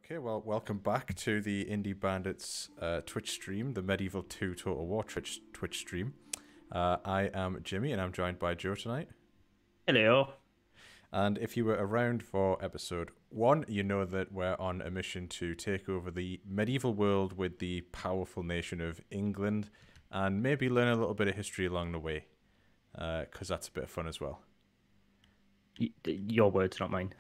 Okay, well, welcome back to the Indie Bandits Twitch stream, the Medieval 2 Total War Twitch stream. I am Jimmy, and I'm joined by Joe tonight. Hello. And if you were around for episode 1, you know that we're on a mission to take over the medieval world with the powerful nation of England, and maybe learn a little bit of history along the way, because that's a bit of fun as well. Your words, not mine.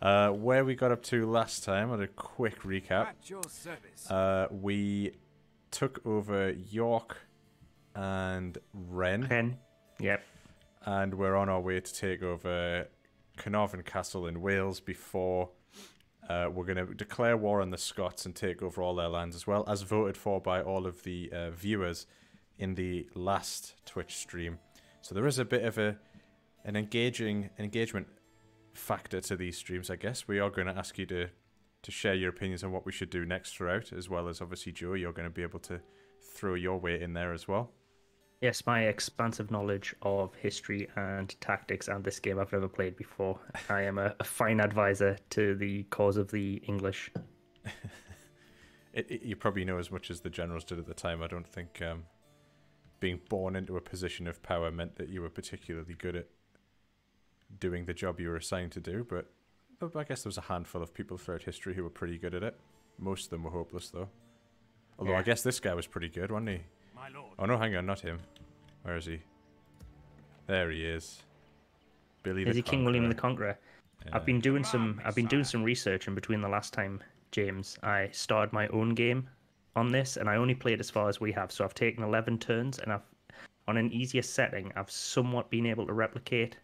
Where we got up to last time, on a quick recap, we took over York and Rennes. Yep. And we're on our way to take over Carnarvon Castle in Wales before we're going to declare war on the Scots and take over all their lands as well, as voted for by all of the viewers in the last Twitch stream. So there is a bit of an engagement factor to these streams, I guess. We are going to ask you to share your opinions on what we should do next throughout, as well as obviously Joe, you're going to be able to throw your weight in there as well. Yes, my expansive knowledge of history and tactics and this game I've never played before. I am a fine advisor to the cause of the English. You probably know as much as the generals did at the time. I don't think being born into a position of power meant that you were particularly good at doing the job you were assigned to do, but I guess there was a handful of people throughout history who were pretty good at it. Most of them were hopeless, though. Although yeah. I guess this guy was pretty good, wasn't he? My lord. Oh no, hang on, not him. Where is he? There he is. Billy the Is he Conqueror. King William the Conqueror? Yeah. I've been doing some research, and between the last time, James, I started my own game on this, and I only played as far as we have. So I've taken 11 turns, and on an easier setting, I've somewhat been able to replicate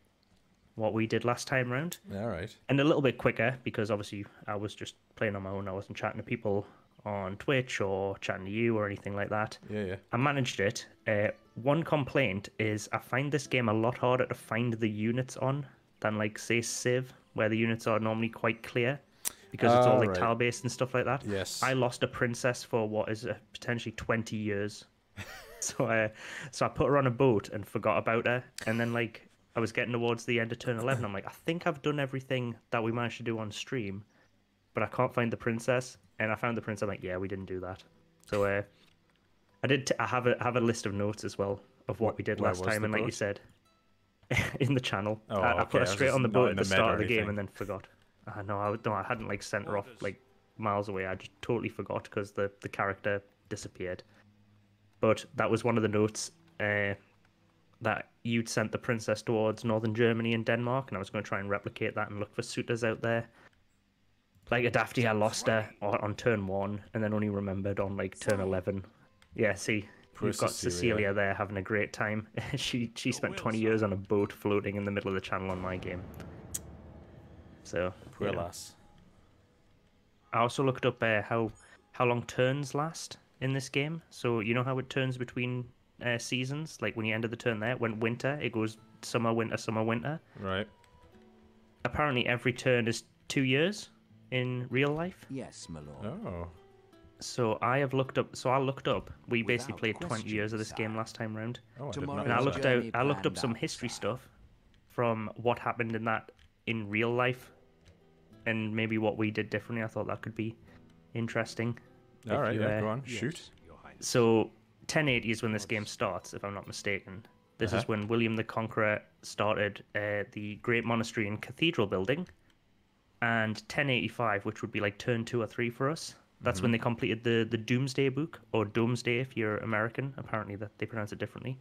what we did last time round. All right. And a little bit quicker, because obviously I was just playing on my own. I wasn't chatting to people on Twitch or chatting to you or anything like that. Yeah. I managed it. One complaint is I find this game a lot harder to find the units on than, like, say, Civ, where the units are normally quite clear, because it's all like tile-based and stuff like that. Yes. I lost a princess for what is potentially 20 years. So I put her on a boat and forgot about her, and then, like, I was getting towards the end of turn 11. I'm like, I think I've done everything that we managed to do on stream, but I can't find the princess. And I found the prince. I'm like, yeah, we didn't do that. So I have a list of notes as well of what we did last time. And like you said, in the channel, I put her straight on the boat at the start of the game and then forgot. No, I hadn't like sent her off like miles away. I just totally forgot because the character disappeared. But that was one of the notes. That you'd sent the princess towards northern Germany and Denmark, and I was going to try and replicate that and look for suitors out there. Like Adafti, I lost her on turn 1, and then only remembered on like turn 11. Yeah, see, we've got Cecilia there having a great time. She spent 20 years on a boat floating in the middle of the channel on my game. So, poor lass. I also looked up how long turns last in this game. So you know how it turns between seasons, like when you ended the turn there, when winter, it goes summer, winter. Right. Apparently every turn is 2 years in real life. Yes, my lord. Oh. So I looked up. We basically played 20 years of this game last time round. Oh, and I looked up some history stuff from what happened in that in real life, and maybe what we did differently. I thought that could be interesting. All right, go on, shoot. So 1080 is when this game starts, if I'm not mistaken. This is when William the Conqueror started the Great Monastery and Cathedral building. And 1085, which would be like turn 2 or 3 for us, that's when they completed the Doomsday Book, or Domesday if you're American. Apparently that they pronounce it differently,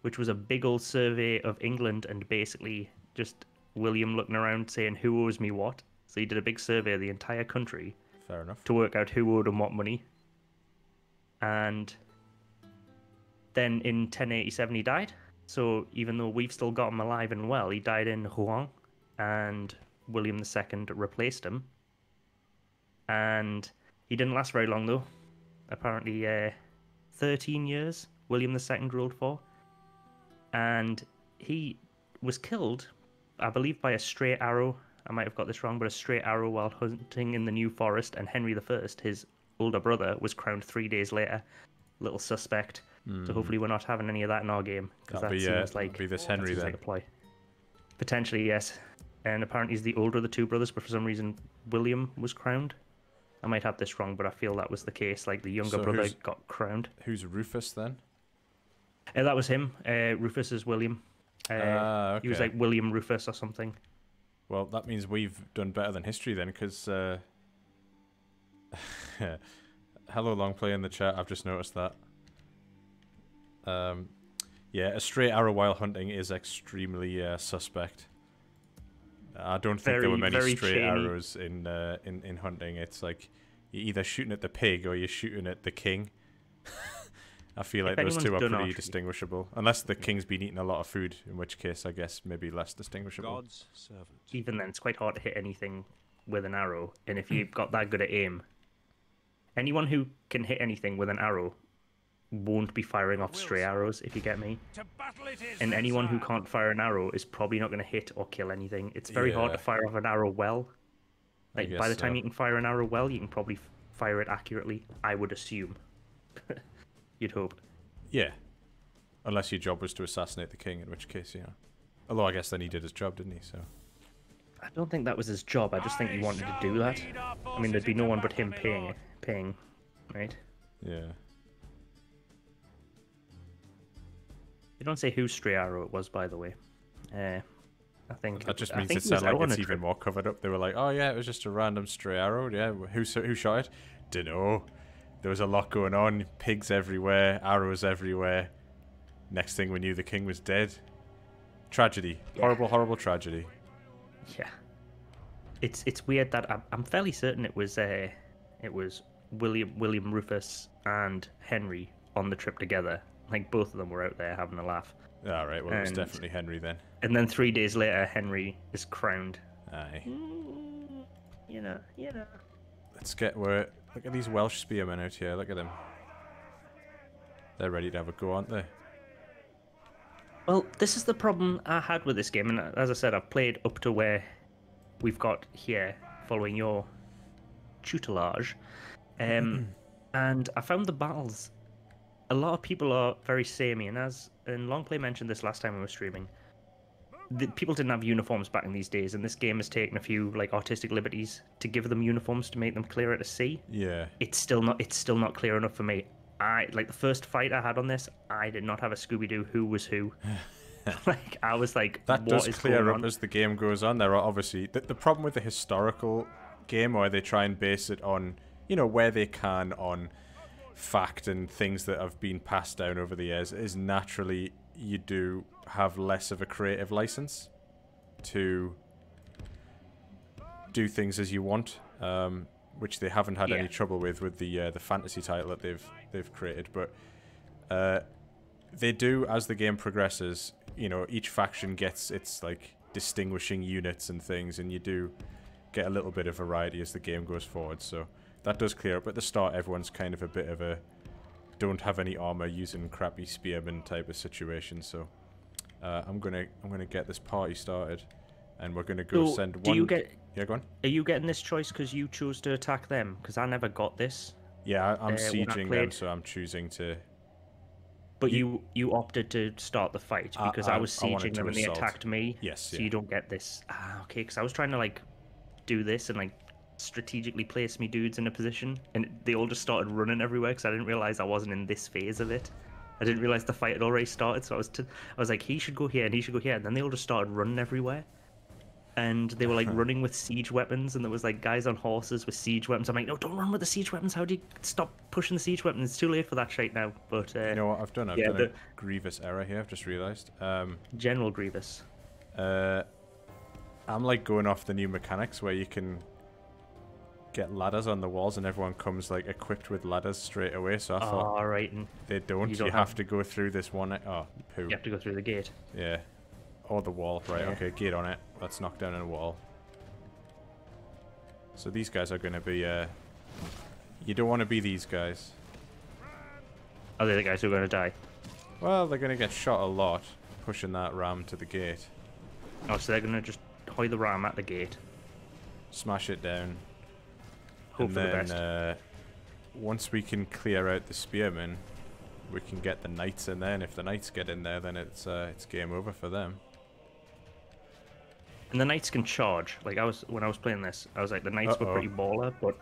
which was a big old survey of England and basically just William looking around saying who owes me what. So he did a big survey of the entire country. Fair enough. To work out who owed him what money. And then in 1087 he died. So even though we've still got him alive and well, he died in Rouen, and William II replaced him. And he didn't last very long, though. Apparently 13 years William II ruled for. And he was killed, I believe, by a stray arrow. I might have got this wrong, but a stray arrow while hunting in the New Forest. And Henry I, his older brother, was crowned 3 days later. Little suspect. So hopefully we're not having any of that in our game, because that seems like be this Henry then. Like a ploy. Potentially, yes. and apparently he's the older of the two brothers, but for some reason William was crowned. I might have this wrong, but I feel that was the case. Like the younger brother got crowned. Who's Rufus then? That was him. Rufus is William. Okay. He was like William Rufus or something. Well, that means we've done better than history then, because hello, long play in the chat. I've just noticed that. Yeah, a straight arrow while hunting is extremely suspect. I don't think there were many straight arrows in hunting. It's like you're either shooting at the pig or you're shooting at the king. I feel like those two are pretty distinguishable, unless the king's been eating a lot of food, in which case I guess maybe less distinguishable. God's servant. Even then, it's quite hard to hit anything with an arrow, and if you've got that good at aim, anyone who can hit anything with an arrow won't be firing off stray arrows, if you get me. And anyone who can't fire an arrow is probably not going to hit or kill anything. It's very hard to fire off an arrow well. Like by the time you can fire an arrow well, you can probably fire it accurately, I would assume. You'd hope. Yeah. Unless your job was to assassinate the king, in which case, you know. Although I guess then he did his job, didn't he? So I don't think that was his job. I just think he wanted to do that. I mean, there'd be no one but him paying, right? Yeah. They don't say whose stray arrow it was, by the way. I think that just means it sounds like it's even more covered up. They were like, "Oh yeah, it was just a random stray arrow. Yeah, who shot it? Dunno. There was a lot going on. Pigs everywhere, arrows everywhere. Next thing we knew, the king was dead. Tragedy. Yeah. Horrible, horrible tragedy." Yeah. It's weird that I'm fairly certain it was William Rufus and Henry on the trip together. Like, both of them were out there having a laugh. All right, well, it was definitely Henry then. And then 3 days later, Henry is crowned. Aye. You know. Let's get where... Look at these Welsh spearmen out here. Look at them. They're ready to have a go, aren't they? Well, this is the problem I had with this game. And as I said, I've played up to where we've got here, following your tutelage. And I found the battles... A lot of people are very samey, and Longplay mentioned this last time we were streaming, people didn't have uniforms back in these days, and this game has taken a few like artistic liberties to give them uniforms to make them clearer to see. Yeah. It's still not clear enough for me. The first fight I had on this, I did not have a Scooby-Doo who was who. Like, I was like, that what does is clear going up on? as the game goes on. There are obviously the problem with the historical game, where they try and base it on, you know, where they can on fact and things that have been passed down over the years, is naturally you do have less of a creative license to do things as you want, which they haven't had any trouble with the fantasy title that they've created. But they do, as the game progresses, you know, each faction gets its like distinguishing units and things, and you do get a little bit of variety as the game goes forward. So that does clear up. At the start, everyone's kind of a bit of a don't have any armor, using crappy spearmen type of situation. So I'm gonna get this party started, and we're gonna go send one. Yeah, go on. Are you getting this choice because you chose to attack them? Because I never got this. Yeah, I'm sieging them, so I'm choosing to. But you opted to start the fight because I was sieging them and they attacked me. Yes. So you don't get this. Okay. Because I was trying to like do this and like strategically place me dudes in a position, and they all just started running everywhere because I didn't realize I wasn't in this phase of it. I didn't realize the fight had already started, so I was like, he should go here and he should go here, and then they all just started running everywhere, and they were like running with siege weapons, and there was like guys on horses with siege weapons. I'm like, no, don't run with the siege weapons. How do you stop pushing the siege weapons? It's too late for that shit now. But you know what I've done? I've done a grievous error here. I've just realized. General Grievous. I'm like going off the new mechanics where you can get ladders on the walls, and everyone comes like equipped with ladders straight away. So I thought, right, they don't. You have to go through this one. Oh, poo. You have to go through the gate. Yeah, or the wall. Right. Yeah. Okay, gate on it. Let's knock down a wall. So these guys are going to be. You don't want to be these guys. Are they the guys who are going to die? Well, they're going to get shot a lot pushing that ram to the gate. Oh, so they're going to just hoy the ram at the gate, smash it down. Hope for the best. Once we can clear out the spearmen, we can get the knights in there, and if the knights get in there, then it's game over for them. And the knights can charge. Like when I was playing this, I was like, the knights were pretty baller, but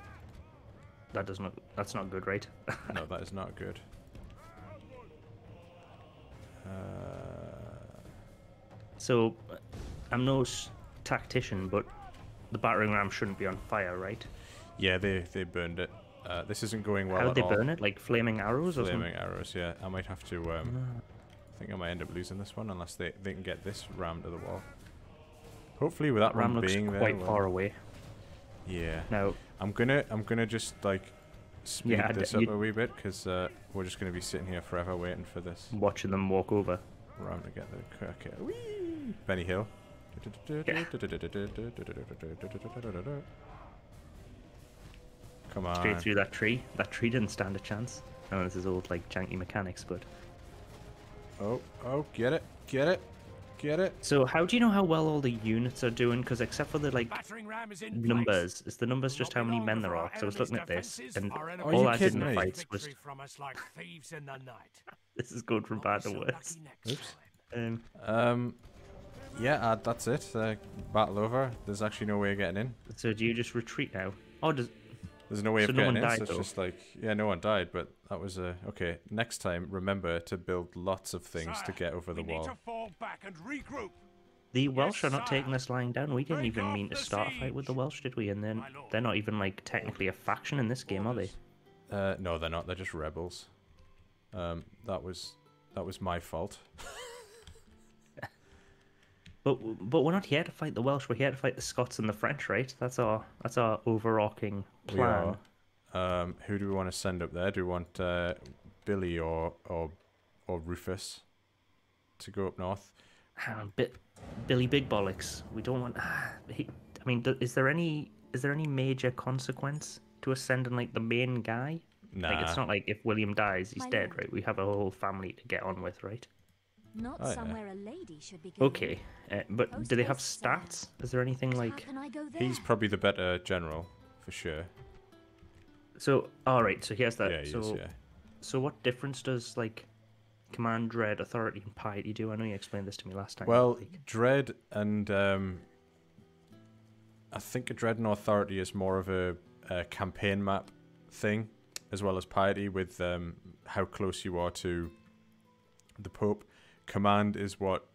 that's not good, right? No, that is not good. So, I'm no tactician, but the battering ram shouldn't be on fire, right? Yeah, they burned it. This isn't going well How'd at they all. burn it? Like flaming arrows or something? Flaming arrows, yeah. I might have to, I think I might end up losing this one unless they can get this ram to the wall. Hopefully with that ram one looks being quite there, far away. Yeah. Now, I'm gonna just like speed this up a wee bit because we're just gonna be sitting here forever waiting for this watching them walk over. ram to get the okay. Whee! Benny Hill. Yeah. Come on. Straight through that tree. That tree didn't stand a chance. I know this is old like janky mechanics, but Oh, get it, get it, get it. so how do you know how well all the units are doing? Because except for the like numbers, is the numbers just how many men there are? Because I was looking at this, and all I did in the fights was this is going from bad to worse. Oops. Yeah, that's it. Battle over. There's actually no way of getting in. So do you just retreat now? Oh, There's no way so of no getting one in. died, So it's though? just like, yeah, no one died, but that was okay. Next time, remember to build lots of things to get over the wall. Need to fall back and regroup. The Welsh are not sire. taking this lying down. We didn't Break even mean off to the start a fight with the siege. Welsh, did we? And then My lord. they're not even like technically a faction in this game, are they? No, they're not. They're just rebels. That was my fault. But we're not here to fight the Welsh. We're here to fight the Scots and the French, right? That's our overarching plan. We are. Who do we want to send up there? Do we want Billy or Rufus to go up north? Billy Big Bollocks. We don't want. I mean, is there any major consequence to us sending like the main guy? Nah. Like it's not like if William dies, he's My dead, lord. right? We have a whole family to get on with, right? Not Oh, yeah. somewhere a lady should be going. Okay, but do they have stats? Is there anything like? How can I go there? He's probably the better general, for sure. So all right, so here's that. Yeah, he so is, yeah. so what difference does like command, dread, authority, and piety do? I know you explained this to me last time. Well, like, Dread and I think a Dread and Authority is more of a campaign map thing, as well as Piety with how close you are to the Pope. Command is what,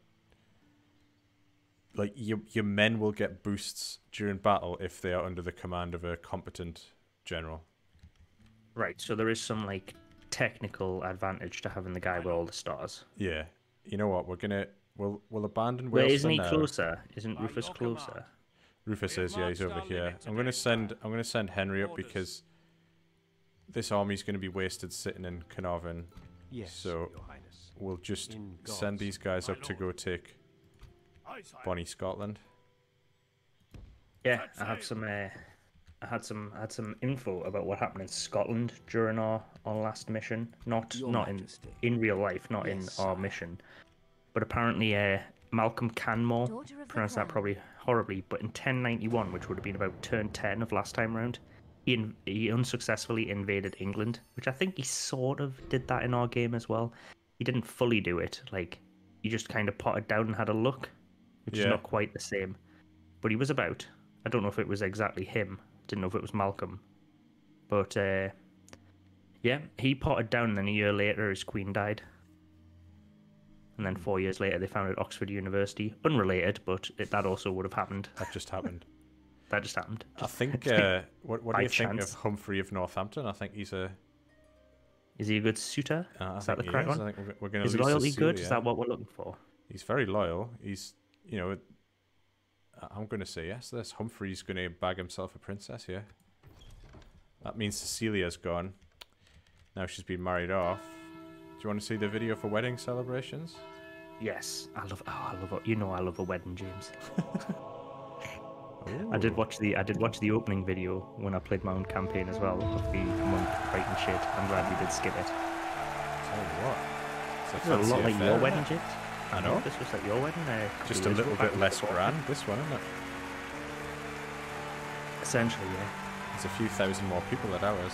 like, your men will get boosts during battle if they are under the command of a competent general. right, so there is some like technical advantage to having the guy with all the stars. Yeah, you know what? We'll abandon Wait, Wales isn't for he now. closer? Isn't Rufus closer? Rufus is, yeah, he's over here. I'm gonna send Henry up because this army's gonna be wasted sitting in Carnarvon. Yes, So Your Highness. we'll just In send God's these guys my up to lord. go take Aye, sire. Bonnie Scotland. Yeah, I have some. I had some info about what happened in Scotland during our last mission. Not Your not Majesty. in real life, not in Yes, our sire. mission. But apparently, Malcolm Canmore Daughter of the pronounced that crown. probably horribly. But in 1091, which would have been about turn 10 of last time round, he unsuccessfully invaded England, which I think he sort of did that in our game as well. He didn't fully do it. Like he just kind of potted down and had a look, which is Yeah. not quite the same. But he was about. I don't know if it was exactly him. Didn't know if it was Malcolm. But yeah, he potted down, and then a year later his queen died. And then 4 years later they founded Oxford University. Unrelated, but that also would have happened. That just happened. That just happened. I think. What do by you think of chance. Humphrey of Northampton? I think he's a. Is he a good suitor? I Is that think the he correct is. one? I think we're going to Is lose loyalty good? Cecilia. Is that what we're looking for? He's very loyal. He's, you know, I'm going to say yes. This Humphrey's going to bag himself a princess here. That means Cecilia's gone. Now she's been married off. Do you want to see the video for wedding celebrations? Yes, I love a wedding, James. I did watch the opening video when I played my own campaign as well of the monk fighting shit. I'm glad we did skip it. Tell you what. It's It's a fancy lot like affair, your isn't wedding, it? James. I know. This was like your wedding. Just a little bit less grand, this one, isn't it? Essentially, yeah. There's a few thousand more people at ours.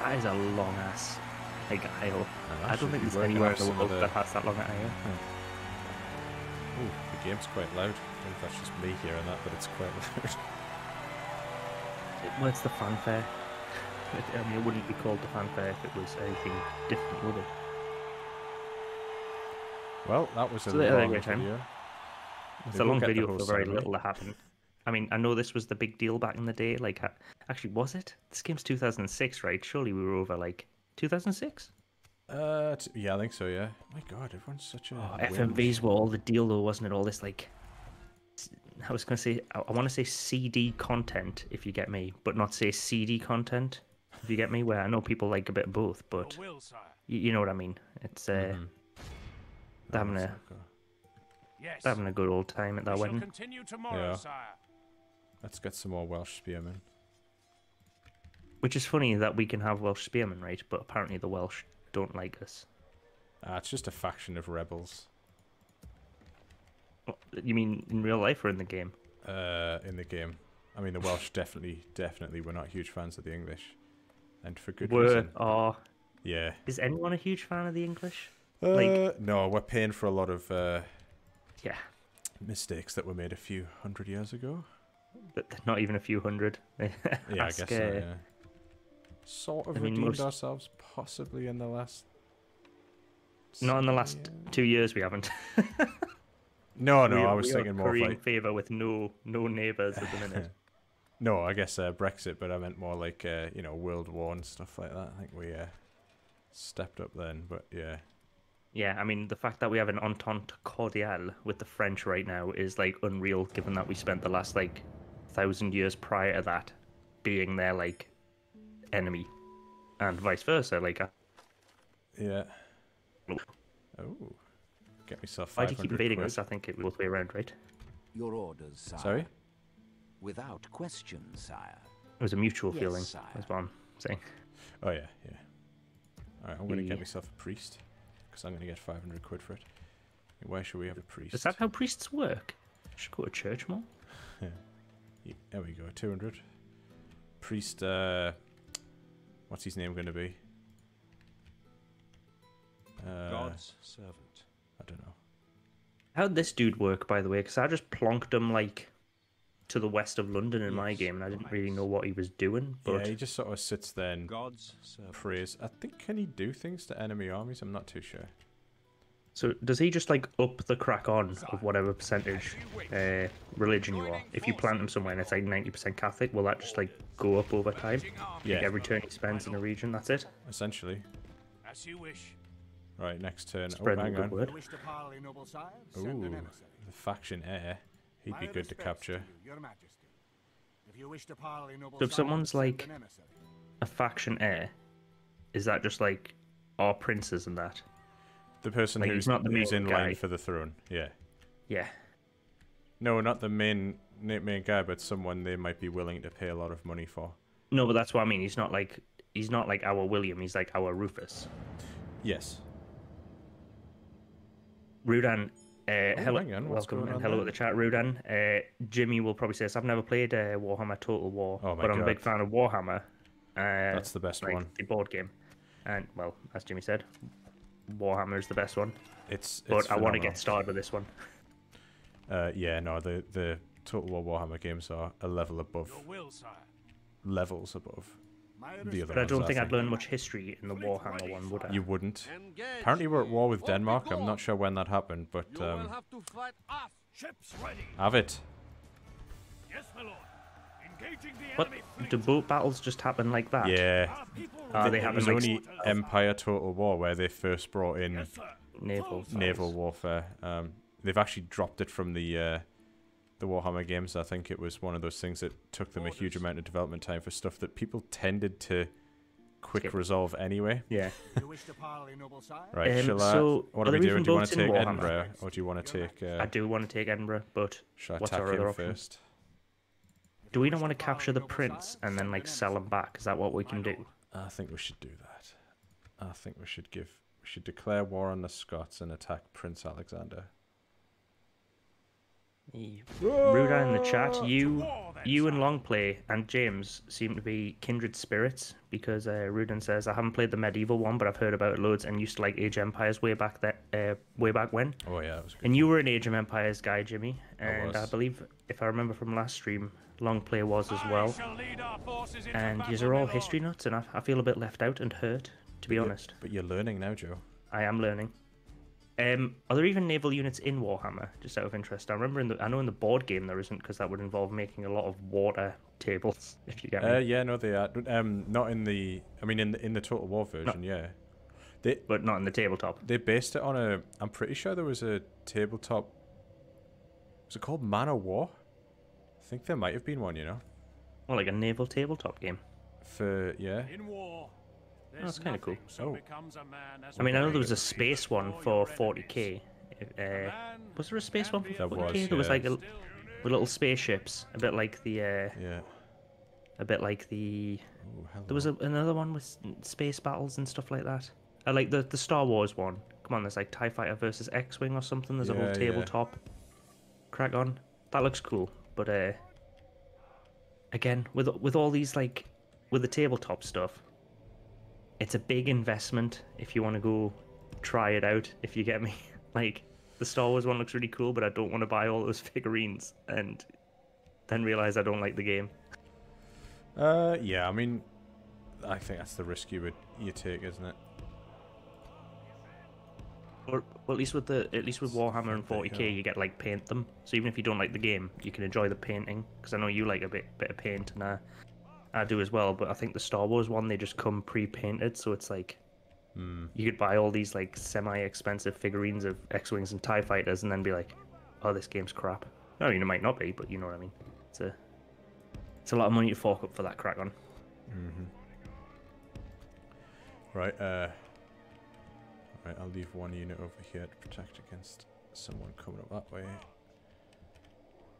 That is a long ass like IO. I actually, don't think there's where- anyone in where's the some of world the- that has that long at IO. Ooh, the game's quite loud. I don't know if that's just me hearing that, but it's quite loud. Well, it's the fanfare. I mean, it wouldn't be called the fanfare if it was anything different, would it? Well, that was a So they had a long great time. video. It's They a will long get the video whole for very ceremony. little that happened. I mean, I know this was the big deal back in the day. Like, actually, was it? This game's 2006, right? Surely we were over like 2006. Yeah, I think so. Yeah. My God, everyone's such a. Oh, wimp. FMVs were all the deal, though, wasn't it? All this like, I was gonna say, I want to say CD content, if you get me, but not say CD content, if you get me. Where I know people like a bit of both, but Your will, sire. you know what I mean. It's Mhm. they're having Oh, a so cool. Yes. they're having a good old time at that We shall wedding. continue tomorrow, Yeah. sire. Let's get some more Welsh spearmen. Which is funny that we can have Welsh spearmen, right? But apparently the Welsh don't like us. It's just a faction of rebels. You mean in real life or in the game? In the game. I mean, the Welsh definitely were not huge fans of the English, and for good Were reason. or Yeah. is anyone a huge fan of the English? No, we're paying for a lot of Yeah, mistakes that were made a few hundred years ago. but not even a few hundred. Yeah, I Ask, guess so. Yeah. Sort of I mean, redeemed most- ourselves, possibly in the last. Not in the 70 last years. 2 years, we haven't. No, We I are- was we are thinking more of currying like. favour with no neighbours at the minute. No, I guess Brexit, but I meant more like World War and stuff like that. I think we stepped up then, but yeah. Yeah, I mean the fact that we have an entente cordiale with the French right now is like unreal, given that we spent the last like 1,000 years prior to that being their like enemy, and vice versa. Like, Yeah. Oh, get myself. why do you keep 500 invading quid. us? I think it was both the way around, right? Your orders, sire. Sorry. Without question, sire. It was a mutual Yes, feeling. sire. That's what I'm saying. Oh yeah. All right, I'm gonna Yeah. get myself a priest because I'm gonna get 500 quid for it. Why should we have a priest? Is that how priests work? Should go to church more. Yeah, there we go. 200. Priest. What's his name going to be? God's servant. I don't know. How'd this dude work, by the way? Because I just plonked him like to the west of London in my Yes, game, and I didn't your really know highness. what he was doing. But Yeah, he just sort of sits there and God's servant. prays. I think can he do things to enemy armies? I'm not too sure. so does he just like up the crack on of whatever percentage religion you are? If you plant him somewhere and it's like 90% Catholic, will that just like go up over time? Yeah, Like every turn he spends in a region, that's it. essentially. As you wish. Right, next turn. Oh, Spread the hang good on. word. Wish to parley, noble sire? Send Ooh, an emissary. the faction heir. He'd be My good to respects capture. you, Your Majesty. If you wish to parley, noble So if sire, someone's send like- an emissary. A faction heir, is that just like our princes and that? The person Like, who's he's not the who's main in guy. line for the throne. Yeah. Yeah. No, not the main guy, but someone they might be willing to pay a lot of money for. No, but that's what I mean. He's not like our William. He's like our Rufus. Yes. Rudan, hello, hang on, what's welcome, going and on hello there? at the chat, Rudan. Jimmy will probably say this. I've never played Warhammer Total War, Oh my but I'm a God. big fan of Warhammer. That's the best like one. the board game, and well, as Jimmy said, Warhammer is the best one. It's But I want to phenomenal. get started with this one. Yeah, no, the Total War Warhammer games are a level above, Your will, sire. levels above My the other But I ones. don't think I'd learn much history in the Warhammer one, would I? You wouldn't. Apparently, we're at war with Denmark. I'm not sure when that happened, but have to fight us. Ships ready. have it. Yes, my lord. Engaging the What? enemy fleet. Do boat battles just happen like that? Yeah, Our people They it happen was like only Empire Total War where they first brought in Yes, sir. Naval. naval warfare. They've actually dropped it from the Warhammer games. I think it was one of those things that took them a huge amount of development time for stuff that people tended to quick Skip. resolve anyway. Yeah. You wish to parley, noble sire? Right, shall I? so What are are we there doing? even Do you want boats to in take Warhammer? Edinburgh, or do you want to take? I do want to take Edinburgh, but Shall I what's attack our other him option? first? Do we not want to capture the prince and then like sell him back? Is that what we can do? I think we should do that. I think we should declare war on the Scots and attack Prince Alexander. Ruda in the chat, To you war, then. you and Longplay and James seem to be kindred spirits because Rudin says, I haven't played the medieval one, but I've heard about it loads and used to like Age of Empires way back when. Oh yeah, that was good. And you were an Age of Empires guy, Jimmy, and I was. believe, if I remember from last stream, Longplay was as well. shall lead our forces into And battle, you are all my history lord. nuts, and I feel a bit left out and hurt, to be honest. But you're learning now, Joe. I am learning. Are there even naval units in Warhammer? Just out of interest, I remember I know in the board game there isn't, because that would involve making a lot of water tables. If you get me. Yeah, no, they are. Not in the. I mean, in the Total War version, yeah. But not in the tabletop. They based it on a. I'm pretty sure there was a tabletop. Was it called Man of War? I think there might have been one. You know. Well, like a naval tabletop game. For yeah. In war, that's kinda cool. So Oh. becomes a man as I mean, I know there was a brave space one for 40k. Was there a space one for There 40k? was, There was yeah. like with little spaceships, a bit like the. Yeah. A bit like the. Ooh, hello. There was another one with space battles and stuff like that. I like the Star Wars one. Come on, there's like TIE Fighter versus X-Wing or something. There's a Yeah, whole yeah. tabletop crack on. That looks cool. But again, with all these like with the tabletop stuff, it's a big investment if you want to go try it out, if you get me. Like the Star Wars one looks really cool, but I don't want to buy all those figurines and then realize I don't like the game. Yeah. I mean, I think that's the risk you take, isn't it? Or at least with Warhammer and 40k, you get like paint them. So even if you don't like the game, you can enjoy the painting. Because I know you like a bit of paint, and I do as well. But I think the Star Wars one, they just come pre-painted, so it's like you could buy all these like semi-expensive figurines of X-wings and TIE fighters, and then be like, "Oh, this game's crap." I mean, it might not be, but you know what I mean. It's a lot of money to fork up for that crack on. Right. Right. I'll leave one unit over here to protect against someone coming up that way.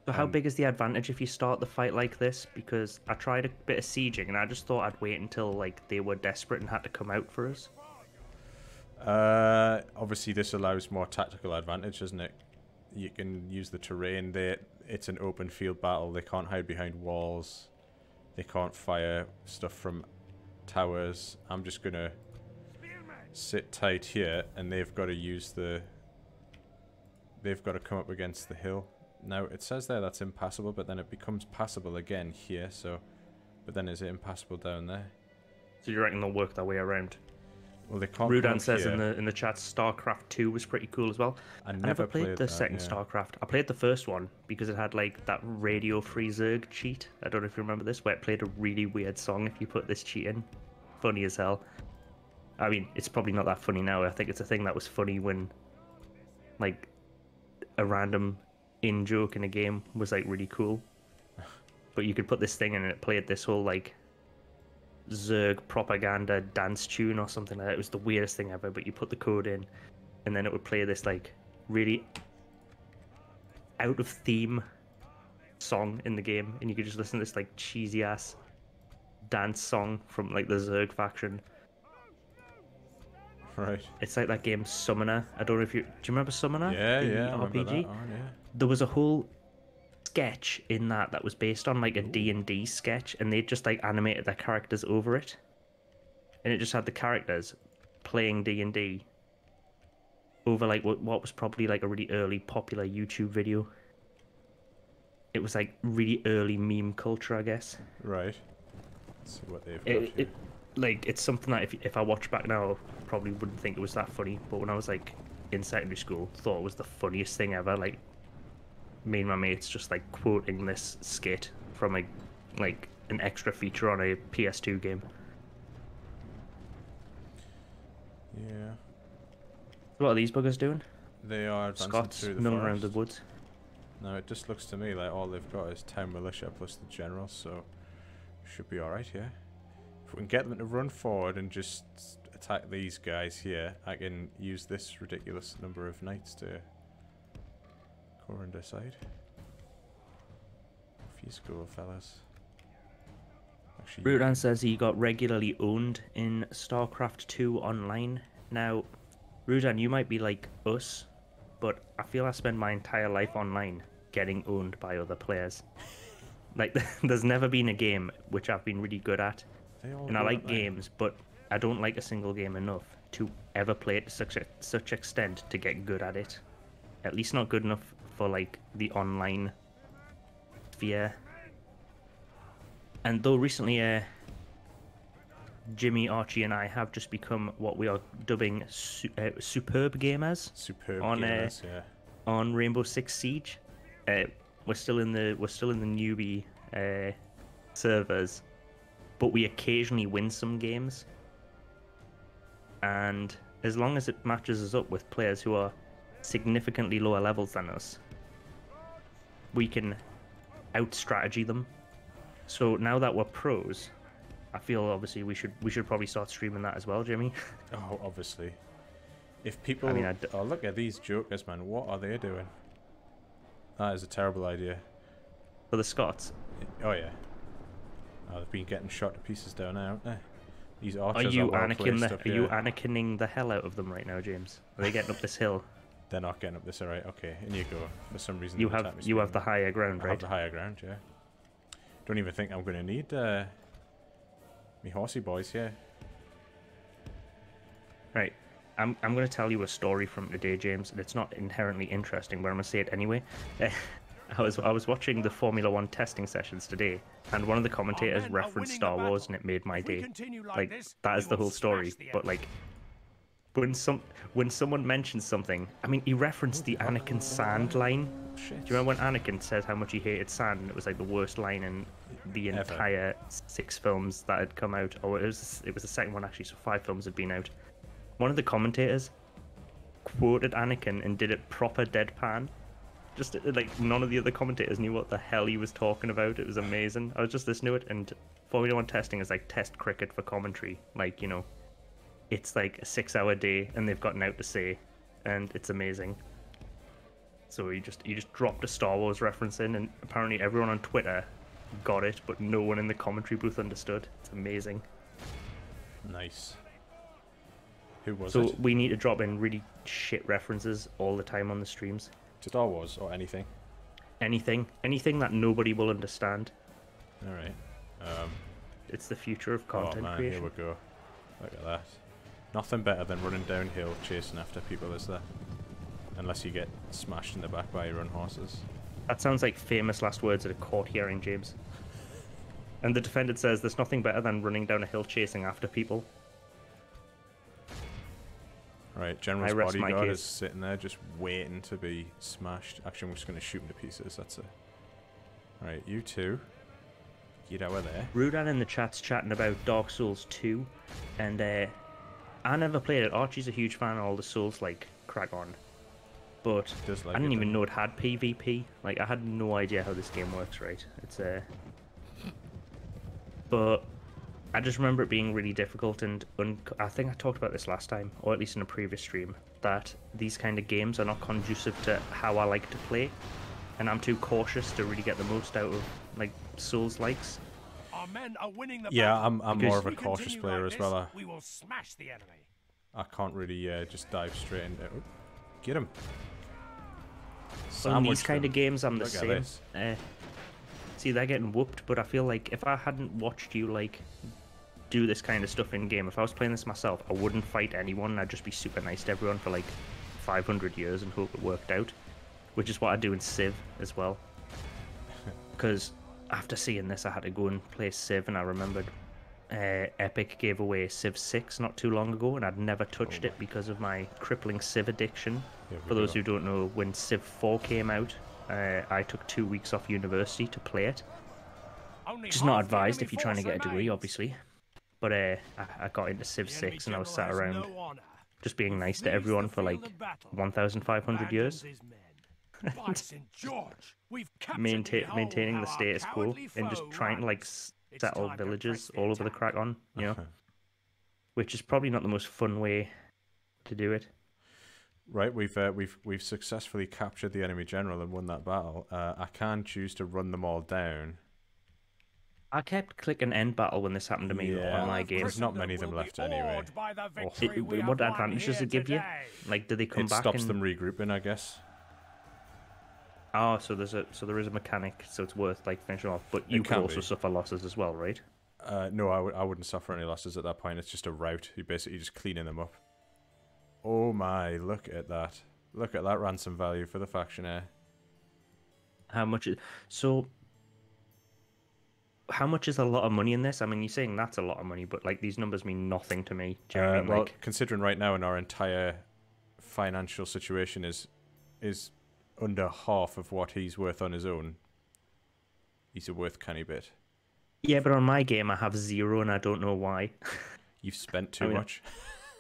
So how big is the advantage if you start the fight like this? Because I tried a bit of sieging, and I just thought I'd wait until like they were desperate and had to come out for us. Obviously, this allows more tactical advantage, doesn't it? You can use the terrain there. It's an open field battle. They can't hide behind walls. They can't fire stuff from towers. I'm just gonna sit tight here, and they've got to use the. They've got to come up against the hill. Now it says there that's impassable, but then it becomes passable again here. So, but then is it impassable down there? So you reckon they'll work their way around? Well, they can't. Rudan come says here. in the chat, StarCraft 2 was pretty cool as well. I I never never played the that, second yeah. StarCraft. I played the first one because it had like that radio free Zerg cheat. I don't know if you remember this, where it played a really weird song if you put this cheat in. Funny as hell. I mean, it's probably not that funny now. I think it's a thing that was funny when, like, a random in-joke in a game was like really cool. But you could put this thing in and it played this whole like Zerg propaganda dance tune or something like that. It was the weirdest thing ever, but you put the code in and then it would play this like really out of theme song in the game, and you could just listen to this like cheesy ass dance song from like the Zerg faction. Right. It's like that game Summoner. I don't know if do you remember Summoner? Yeah, The yeah. I remember RPG. that one, yeah. There was a whole sketch in that was based on like a D&D sketch, and they just like animated their characters over it, and it just had the characters playing D&D over like what was probably like a really early popular YouTube video. It was like really early meme culture, I guess. Right. Let's see what they've got here. It's something that if I watch back now, I probably wouldn't think it was that funny, but when I was like in secondary school, thought it was the funniest thing ever. Like, me and my mates just like quoting this skit from like an extra feature on a PS2 game. Yeah. What are these buggers doing? They are advancing Scots through the milling forest. around the woods. No, it just looks to me like all they've got is town militia plus the general, so should be alright here. If we can get them to run forward and just attack these guys here, I can use this ridiculous number of knights to go and decide. Off you school, fellas. Actually, Rudan says he got regularly owned in StarCraft 2 online. Now, Rudan, you might be like us, but I feel I spend my entire life online getting owned by other players. Like, there's never been a game which I've been really good at, and I like games, but I don't like a single game enough to ever play it to such extent to get good at it. At least not good enough for like the online sphere. And though recently, Jimmy, Archie, and I have just become what we are dubbing superb gamers. Superb on gamers, yeah. on Rainbow Six Siege. We're still in the newbie servers, but we occasionally win some games. And as long as it matches us up with players who are significantly lower levels than us, we can out-strategy them. So now that we're pros, I feel obviously we should probably start streaming that as well, Jimmy. Oh, obviously. If people... I mean, oh, look at these jokers, man. What are they doing? That is a terrible idea. For the Scots. Oh, yeah. Oh, they've been getting shot to pieces down there, haven't they? These archers Are you well Anakinning the hell out of them right now, James? Are they getting up this hill? They're not getting up this, alright, okay. In you go. For some reason... You have the higher ground, I right? have the higher ground, yeah. Don't even think I'm going to need me horsey boys here. Right. I'm going to tell you a story from today, James, and it's not inherently interesting, but I'm going to say it anyway. I was watching the Formula 1 testing sessions today, and one of the commentators referenced Star Wars, and it made my day. Like, that is the whole story. But like, when someone mentions something, I mean, he referenced the Anakin sand line. Shit. Do you remember when Anakin said how much he hated sand, and it was like the worst line in the entire 6 films that had come out? Or it was the second one actually, so 5 films had been out. One of the commentators quoted Anakin and did it proper deadpan. Just like none of the other commentators knew what the hell he was talking about. It was amazing. I was just listening to it, and Formula 1 testing is like test cricket for commentary. Like, you know, it's like a 6-hour day, and they've got out to say, and it's amazing. So he just dropped a Star Wars reference in, and apparently everyone on Twitter got it, but no one in the commentary booth understood. It's amazing. Nice. Who was so it? We need to drop in really shit references all the time on the streams. To Star Wars or anything? Anything that nobody will understand. Alright. It's the future of content oh man, creation. here we go. Look at that. Nothing better than running downhill chasing after people, is there? Unless you get smashed in the back by your own horses. That sounds like famous last words at a court hearing, James. And the defendant says there's nothing better than running down a hill chasing after people. Right, General's bodyguard is sitting there just waiting to be smashed. Actually, I'm just going to shoot him to pieces. That's it. Right, you two. Get over there. Rudan in the chat's chatting about Dark Souls 2. And I never played it. Archie's a huge fan of all the Souls-like crack on. But I didn't even know it had PvP. Like, I had no idea how this game works, right? It's But I just remember it being really difficult, and I think I talked about this last time, or at least in a previous stream, that these kind of games are not conducive to how I like to play, and I'm too cautious to really get the most out of like Souls likes. Our men are winning the yeah, battle. I'm more of a cautious player as well. We will smash the enemy. I can't really just dive straight into it. Get him. So in these kind of games, I'm the Look same. See, they're getting whooped, but I feel like if I hadn't watched you like do this kind of stuff in game, if I was playing this myself, I wouldn't fight anyone. I'd just be super nice to everyone for like 500 years and hope it worked out, which is what I do in Civ as well. Because after seeing this, I had to go and play Civ, and I remembered Epic gave away Civ 6 not too long ago, and I'd never touched it because of my crippling Civ addiction. For those who don't know, when Civ 4 came out, I took 2 weeks off university to play it. Which is not advised if you're trying to get a degree, obviously. But I got into Civ 6, and I was sat around just being nice to everyone for like 1,500 years. Maintaining the status quo and just trying to like settle villages all over the crack on, you know, which is probably not the most fun way to do it. Right, we've successfully captured the enemy general and won that battle. I can choose to run them all down. I kept clicking end battle when this happened to me on my game. There's not many of them left anyway. What advantage does it give you? Like, do they come back? It stops them regrouping, I guess. Oh, so there is a mechanic, so it's worth like finishing off. But you could can also be. suffer losses as well, right? No, I wouldn't suffer any losses at that point. It's just a route. You're basically just cleaning them up. Oh my, look at that. Look at that ransom value for the factionaire. How much is so? How much is a lot of money in this? I mean, you're saying that's a lot of money, but like these numbers mean nothing to me. Do you know what I mean? Well, Like, considering right now in our entire financial situation is under half of what he's worth on his own, he's a worth canny bit. yeah, but on my game I have 0, and I don't know why. You've spent too mean, much.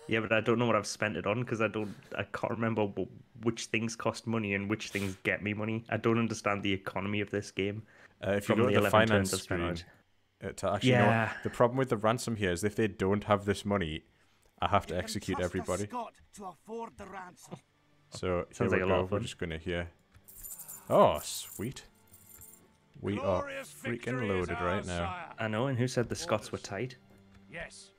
Yeah, but I don't know what I've spent it on because I can't remember which things cost money and which things get me money. I don't understand the economy of this game. If you From go the to the 11 finance turns I've spent on screen, it. to actually know Yeah. the problem with the ransom here is if they don't have this money, I have to You can execute trust a everybody. Scot to afford the ransom. So here Sounds we like a go. lot of We're fun. just gonna hear. Oh, sweet. We are Glorious freaking victory is loaded right ours, now. sire. I know, and who said the Scots were tight? Yes.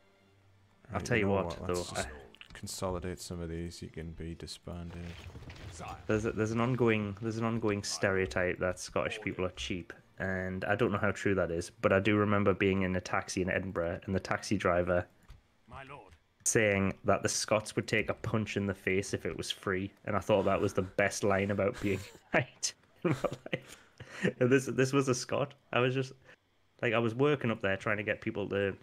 I'll Right, tell you know what, though. Let's just consolidate some of these. You can be disbanded. Sire. There's an ongoing stereotype that Scottish people are cheap, and I don't know how true that is, but I do remember being in a taxi in Edinburgh and the taxi driver My lord. saying that the Scots would take a punch in the face if it was free, and I thought that was the best line about being right in my life. And this was a Scot. I was just like, I was working up there trying to get people to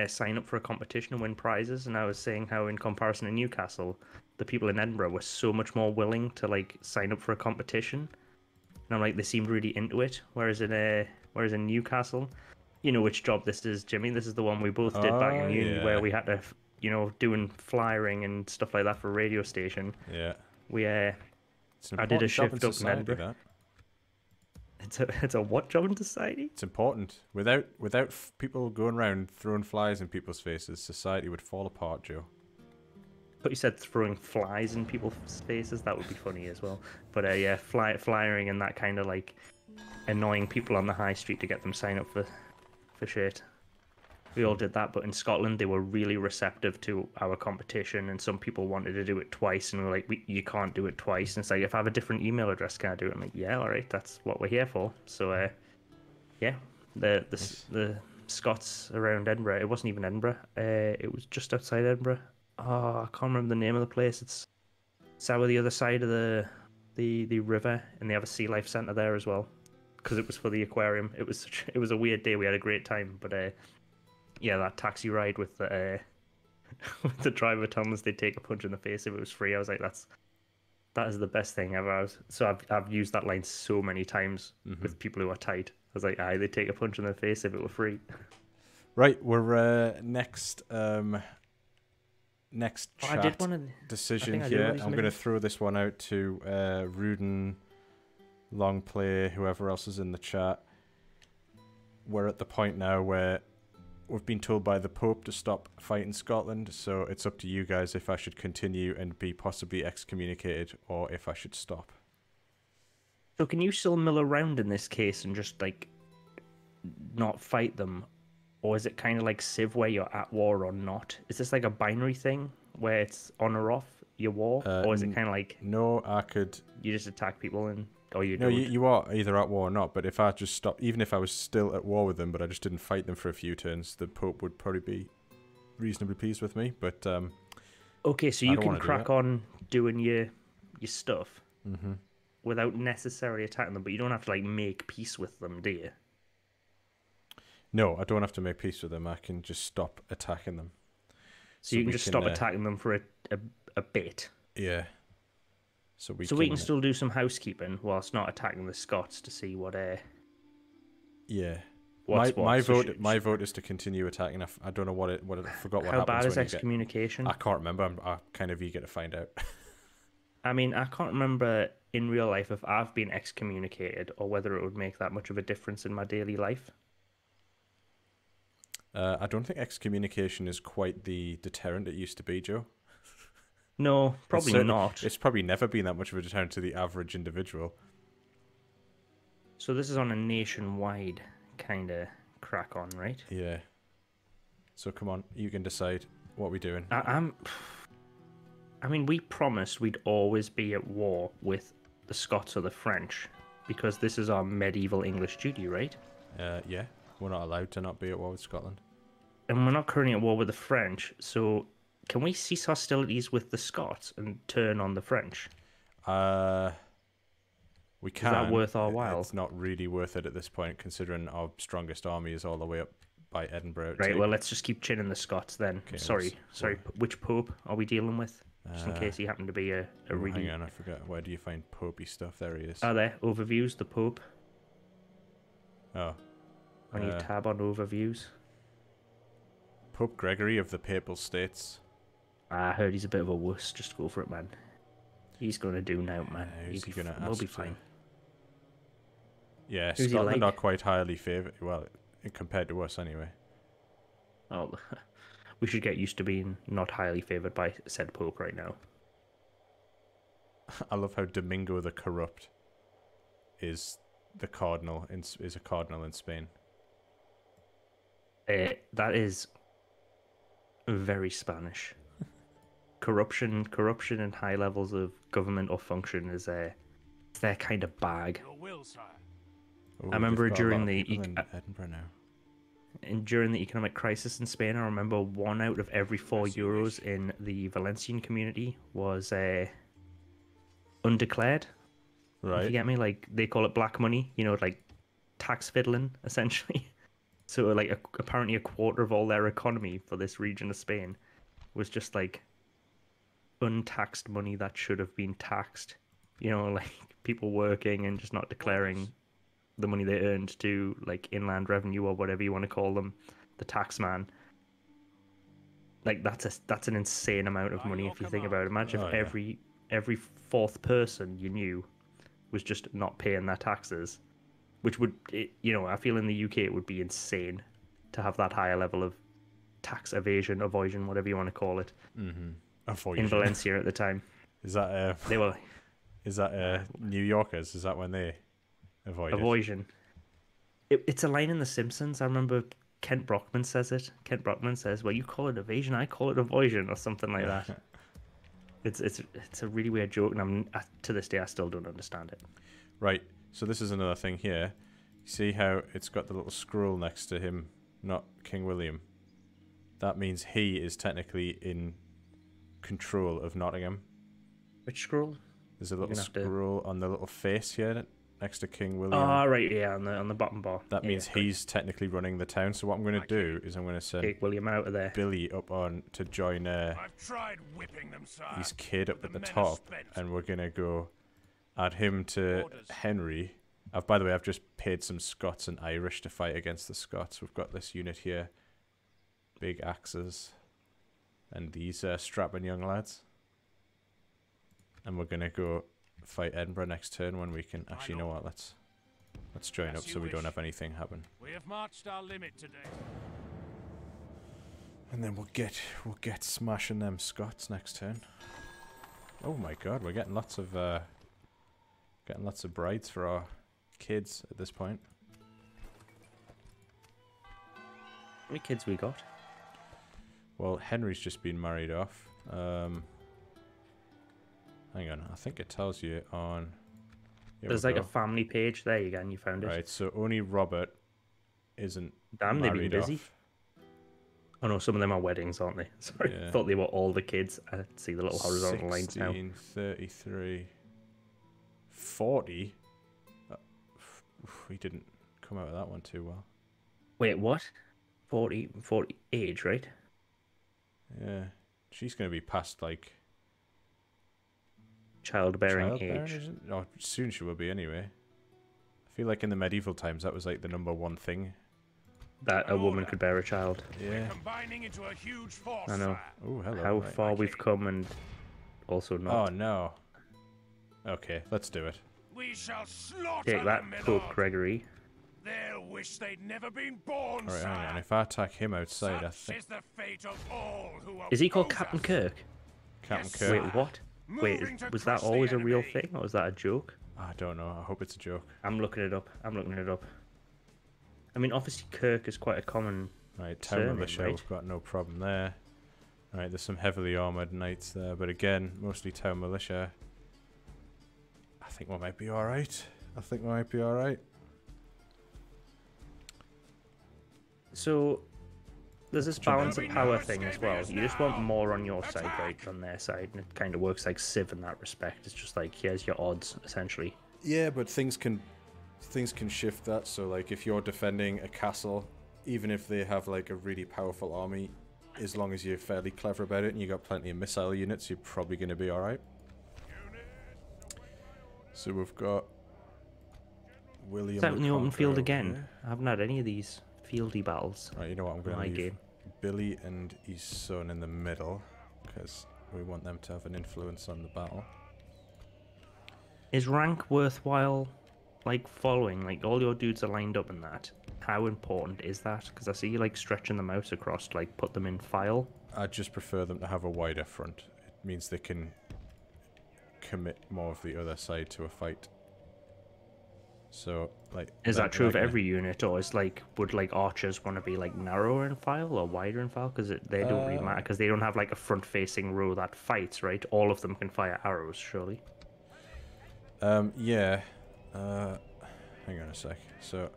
sign up for a competition and win prizes, and I was saying how in comparison to Newcastle, the people in Edinburgh were so much more willing to like sign up for a competition, and I'm like, they seemed really into it, whereas in Newcastle, you know which job this is, Jimmy. This is the one we both did back in uni, yeah. where we had to, doing flyering and stuff like that for a radio station. Yeah. We It's an I did a important job in shift up in society, Edinburgh. that. It's a what job in society? It's important. Without people going around throwing flies in people's faces, society would fall apart, Joe. But you said throwing flies in people's faces. That would be funny as well. But yeah, flying and that kind of like annoying people on the high street to get them sign up for shit. We all did that, but in Scotland they were really receptive to our competition, and some people wanted to do it twice, and we're like, you can't do it twice. And it's like, if I have a different email address, can I do it? I'm like, yeah, all right, that's what we're here for. So yeah, the Scots around Edinburgh. It wasn't even Edinburgh. It was just outside Edinburgh. Oh, I can't remember the name of the place. It's out the other side of the river, and they have a sea life centre there as well, because it was for the aquarium. It was a weird day. We had a great time, but yeah, that taxi ride with the with the driver telling us they'd take a punch in the face if it was free. I was like, that is the best thing ever. I've used that line so many times with people who are tight. I was like, aye, they'd take a punch in the face if it were free. Right, we're next chat decision here. I'm going to throw this one out to Rudin, Longplay, whoever else is in the chat. We're at the point now where we've been told by the Pope to stop fighting Scotland, so it's up to you guys if I should continue and be possibly excommunicated, or if I should stop. So can you still mill around in this case and just like not fight them? Or is it kind of like Civ where you're at war or not? Is this like a binary thing where it's on or off your war? Or is it kind of like No, I could... you just attack people and... Or you No, don't? you are either at war or not, but if I just stopped, even if I was still at war with them, but I just didn't fight them for a few turns, the Pope would probably be reasonably pleased with me, but... Okay, so I you don't can wanna do crack that. on doing your stuff without necessarily attacking them, but you don't have to like make peace with them, do you? No, I don't have to make peace with them. I can just stop attacking them. So you can we just stop attacking them for a bit. Yeah. So we can still do some housekeeping whilst not attacking the Scots to see what Yeah. what's what. My So vote vote is to continue attacking. I don't know what I forgot what how happens bad is when you get... excommunication? I can't remember. I'm kind of eager to find out. I mean, I can't remember in real life if I've been excommunicated or whether it would make that much of a difference in my daily life. I don't think excommunication is quite the deterrent it used to be, Joe. No, probably not. It's probably never been that much of a deterrent to the average individual. So this is on a nationwide kind of crack on, right? Yeah. So come on, you can decide what we're doing. I mean, we promised we'd always be at war with the Scots or the French, because this is our medieval English duty, right? Yeah, we're not allowed to not be at war with Scotland. And we're not currently at war with the French, so can we cease hostilities with the Scots and turn on the French? We can. Is that worth our while? It's not really worth it at this point, considering our strongest army is all the way up by Edinburgh. Right, well, let's just keep chinning the Scots then. Okay, sorry, which Pope are we dealing with? Just in case he happened to be a really... Hang on, I forgot. Where do you find popey stuff? There he is. Are there overviews, the Pope? Oh. On your tab on overviews. Pope Gregory of the Papal States. I heard he's a bit of a wuss. Just go for it, man. He's going to do now, man. Who's he gonna We'll ask be to? fine. Yeah, Who's he Scotland like? are quite highly favoured. Well, compared to us, anyway. Oh, we should get used to being not highly favoured by said Pope right now. I love how Domingo the Corrupt is a cardinal in Spain. That is very Spanish. Corruption and high levels of government or function is it's their kind of bag. Your will, sire. Oh, I remember they've got a lot during of the people in Edinburgh now. And during the economic crisis in Spain, I remember 1 out of every 4 euros in the Valencian community was undeclared. Right. If you get me? Like, they call it black money, like tax fiddling, essentially. So, like, apparently a quarter of all their economy for this region of Spain was just, like, untaxed money that should have been taxed. Like, people working and just not declaring the money they earned to, like, inland revenue or whatever you want to call them, the tax man. Like, that's an insane amount of money if you think about it. Imagine if every fourth person you knew was just not paying their taxes, which would, I feel in the UK it would be insane to have that higher level of tax evasion, avoidance, whatever you want to call it. Mm-hmm. In Valencia at the time. Is that they were? Is that New Yorkers? Is that when they avoid Avoidance. It's a line in The Simpsons. I remember Kent Brockman says it. Kent Brockman says, "Well, you call it evasion, I call it avoidance," or something like that. It's a really weird joke, and to this day I still don't understand it. Right. So this is another thing here. You see how it's got the little scroll next to him, not King William. That means he is technically in control of Nottingham. Which scroll? There's a little scroll on the little face here next to King William. Oh, right, yeah, on the bottom bar. That means he's technically running the town. So what I'm going to do is I'm going to send take William out of there. Billy up on to join I've tried whipping them, sire. his kid up but at the men are top, spent. and we're going to go add him to Henry. By the way, I've just paid some Scots and Irish to fight against the Scots. We've got this unit here. Big axes. And these strapping young lads. And we're going to go fight Edinburgh next turn when we can... Actually, you know what? Let's join up so we don't have anything happen. We have marched our limit today. And then we'll get smashing them Scots next turn. Oh my god, we're getting lots of brides for our kids at this point. How many kids we got? Well, Henry's just been married off. Hang on, I think it tells you on... There's like a family page there again, you found it. Right, so only Robert isn't Damn, they've been married busy. off. Oh no, some of them are weddings, aren't they? Sorry, Yeah. I thought they were all the kids. I see the little horizontal lines now. 16, 33, 40? We didn't come out of that one too well. Wait, what? 40 age, right? Yeah, she's going to be past, like... Childbearing childbearing, age. isn't it? Oh, soon she will be anyway. I feel like in the medieval times that was like the number one thing. That a woman could bear a child. Yeah. Combining into a huge force, I know. sire. Oh, hello. How right. far we've come and also not. Oh, no. Okay, let's do it. We shall slaughter Take that, them, my Pope lord. Gregory. They'll wish they'd never been born, Alright, hang on. sire. If I attack him outside, I Such think... is the fate of all who Is he called oppose Captain us. Kirk? Captain Yes, Kirk. Wait, what? Wait, Moving to was that crush the always a real enemy. thing, or was that a joke? I don't know. I hope it's a joke. I'm looking it up. I mean, obviously Kirk is quite a common... Right, town Surname, militia, right? we've got no problem there. Right, there's some heavily armoured knights there, but again, mostly town militia. I I think we might be alright. I think we might be alright. So there's this balance of power thing as well. You just want more on your side, right, on their side, and it kind of works like Civ in that respect. It's just like, here's your odds, essentially. Yeah, but things can shift that. So like if you're defending a castle, even if they have like a really powerful army, as long as you're fairly clever about it and you got plenty of missile units, you're probably going to be alright. So we've got William. It's out in the open field Conqueror again. here. I haven't had any of these fieldy battles. Right, you know what? I'm going to My leave game. Billy and his son in the middle because we want them to have an influence on the battle. Is rank worthwhile, like, following? Like, all your dudes are lined up in that. How important is that? Because I see you, like, stretching them out across to, like, put them in file. I just prefer them to have a wider front. It means they can commit more of the other side to a fight. So, like... Is that true of every unit, or is, like, would, like, archers want to be, like, narrower in file or wider in file? Because they don't really matter, because they don't have, like, a front-facing row that fights, right? All of them can fire arrows, surely. Yeah. Hang on a sec. So,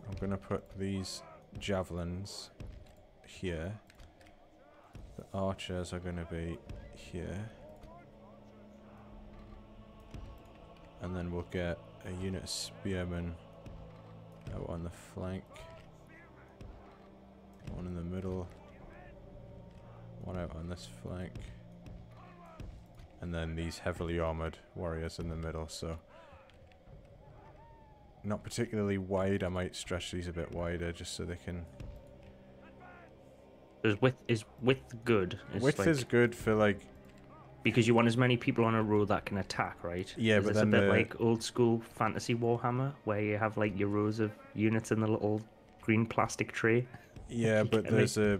I'm gonna put these javelins here. The archers are gonna be here. And then we'll get a unit of spearmen out on the flank. One in the middle. One out on this flank. And then these heavily armoured warriors in the middle, so... Not particularly wide, I might stretch these a bit wider just so they can... Is width good? Width like, is good for, like... Because you want as many people on a row that can attack, right? Yeah, is but this then a bit like old school fantasy Warhammer, where you have, like, your rows of units in the little green plastic tray? Yeah, but there's a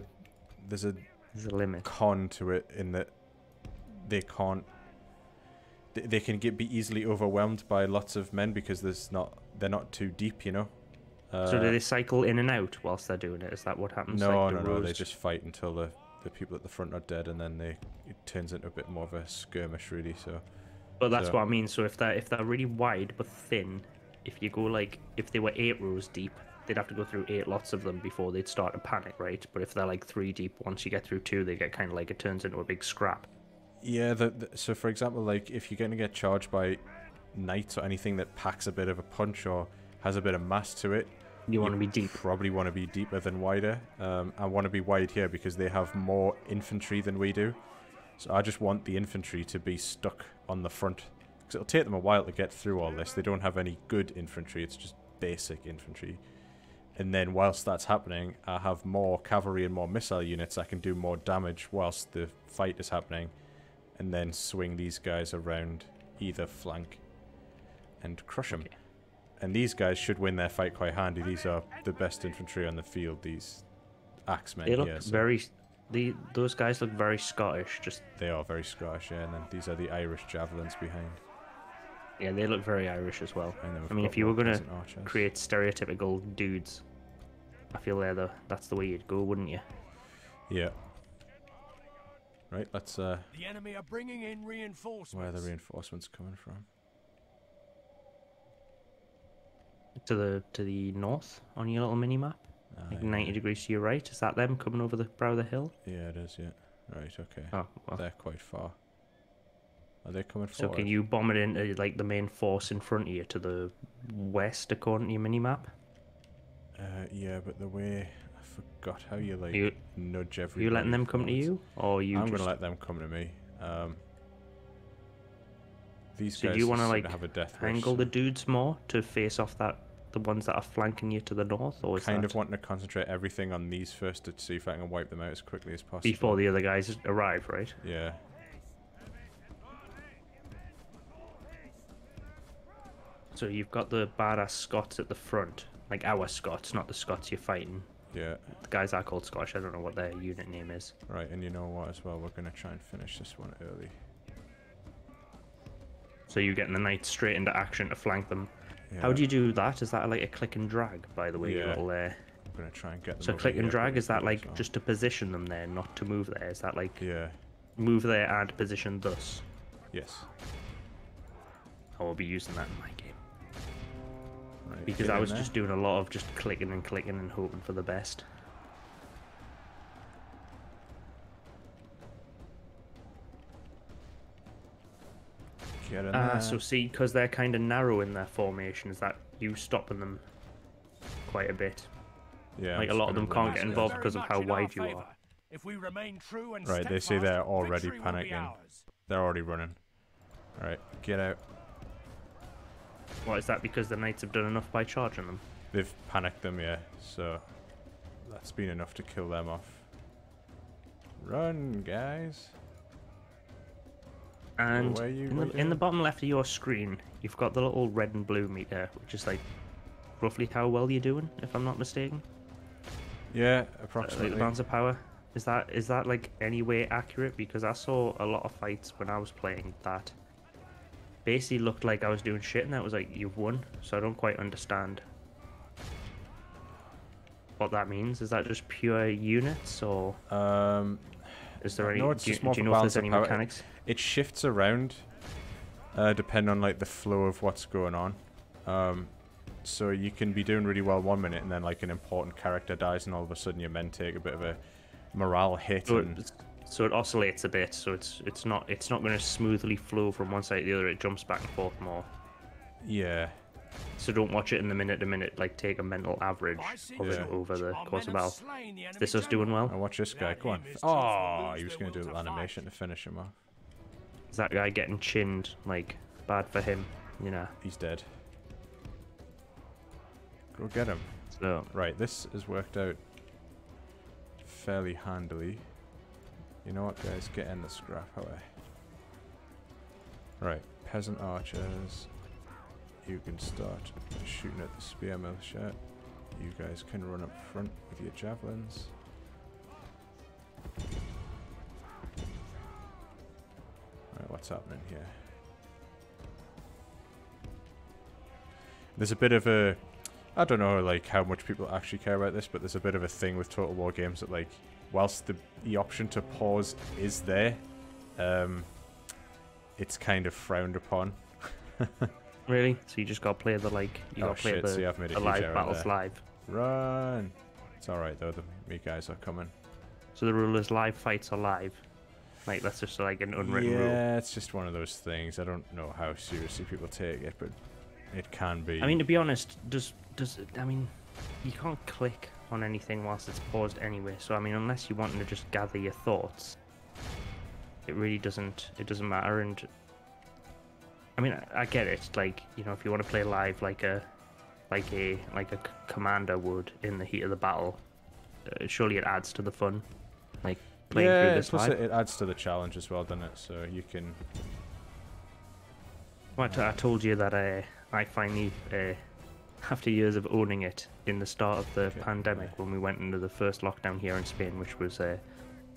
limit. con to it in that they can't... They can be easily overwhelmed by lots of men because they're not too deep, you know? So do they cycle in and out whilst they're doing it? Is that what happens? No, like no, they just fight until the people at the front are dead, and then it turns into a bit more of a skirmish, really. So, but that's what I mean. So if they're really wide but thin, if you go like if they were 8 rows deep, they'd have to go through 8 lots of them before they'd start to panic, right? But if they're like 3 deep, once you get through 2, they get kind of like it turns into a big scrap. Yeah. So for example, like if you're going to get charged by knights or anything that packs a bit of a punch or has a bit of mass to it, you want to be deep. Probably want to be deeper than wider. I want to be wide here because they have more infantry than we do. So I just want the infantry to be stuck on the front. Because it'll take them a while to get through all this. They don't have any good infantry. It's just basic infantry. And then whilst that's happening, I have more cavalry and more missile units. I can do more damage whilst the fight is happening. And then swing these guys around either flank and crush them. Okay. And these guys should win their fight quite handy. These are the best infantry on the field, these axemen here. They look very... Those guys look very Scottish. They are very Scottish, yeah. And then these are the Irish javelins behind. Yeah, they look very Irish as well. I mean, if you were going to create stereotypical dudes, I feel that's the way you'd go, wouldn't you? Yeah. Right, let's... The enemy are bringing in reinforcements. Where are the reinforcements coming from? To the north on your little mini map, like 90 degrees to your right. Is that them coming over the brow of the hill? Yeah, it is. Yeah. Right. Okay. Oh, well. They're quite far. Are they coming So forward? can you bomb it into like the main force in front of you to the west according to your mini map? Yeah, but the way I forgot how you like nudge everybody. Are you letting them come to you, or you? I'm gonna let them come to me. These guys do you want to like have a death angle the dudes more to face off the ones that are flanking you to the north, or is kind of wanting to concentrate everything on these first to see if I can wipe them out as quickly as possible before the other guys arrive, right? Yeah. So you've got the badass Scots at the front, like our Scots, not the Scots you're fighting. Yeah. The guys are called Scottish. I don't know what their unit name is. Right, and you know what as well? We're gonna try and finish this one early. So you're getting the knights straight into action to flank them. Yeah. How do you do that? Is that like a click and drag, by the way? Yeah. Little, I'm gonna try and get them. So over click and here drag, is that quickly like as well. just to position them there, not to move there? Is that like Yeah. move there and position thus? Yes. will be using that in my game. Right, Because get I in was there. just doing a lot of just clicking and clicking and hoping for the best. Get in there. So see, because they're kind of narrow in their formations, that you stopping them quite a bit. Yeah, like, I'm a lot just of them gonna can't run get this involved guy. because of how wide you are. If we remain true and Right, they say steadfast, they're already victory will be panicking. ours. They're already running. Alright, get out. What is that? Because the knights have done enough by charging them? They've panicked them, yeah, so that's been enough to kill them off. Run, guys. And Where are you in the doing? bottom left of your screen, you've got the little red and blue meter, which is like roughly how well you're doing, if I'm not mistaken. Yeah, Like approximately. the balance of power. Is that like any way accurate? Because I saw a lot of fights when I was playing that basically looked like I was doing shit, and that was like, you've won. So I don't quite understand what that means. Is that just pure units, or is there any? no, it's do, just do more you for know if balance there's of any power. mechanics? It shifts around depending on like the flow of what's going on. So you can be doing really well 1 minute, and then like an important character dies, and all of a sudden your men take a bit of a morale hit. So it oscillates a bit. So it's not going to smoothly flow from one side to the other. It jumps back and forth more. Yeah. So don't watch it in the minute to minute. Like, take a mental average I see of it Yeah. over the Our course of men have battle. slain the Is enemy this us doing general. well? And watch this guy. Without Go on. him, his troops Oh, will lose he was their going to do a will little to fight. animation to finish him off. Is that guy getting chinned? Like, bad for him, you know? He's dead. Go get him. So Right, this has worked out fairly handily. You know what, guys? Get in the scrap away. Right, peasant archers. You can start shooting at the spear militia. You guys can run up front with your javelins. Right, what's happening here? There's a bit of a... I don't know, like, how much people actually care about this, but there's a bit of a thing with Total War games that, like, whilst the option to pause is there, it's kind of frowned upon. really, so you just got to play the Oh, got to play shit, see, I've made a the huge live error battles there. live. Run! It's alright, though, me guys are coming. So the rule is live fights are live. Like, that's just like an unwritten rule. Yeah, it's just one of those things. I don't know how seriously people take it, but it can be. I mean, to be honest, I mean, you can't click on anything whilst it's paused anyway. So I mean, unless you're wanting to just gather your thoughts, it really doesn't. It doesn't matter. And I mean, I get it. Like, you know, if you want to play live, like a commander would in the heat of the battle, surely it adds to the fun. Like, playing through yeah, this plus live. it adds to the challenge as well, doesn't it? So you can... Well, I told you that I finally, after years of owning it, in the start of the Okay, pandemic, right. when we went into the first lockdown here in Spain, which was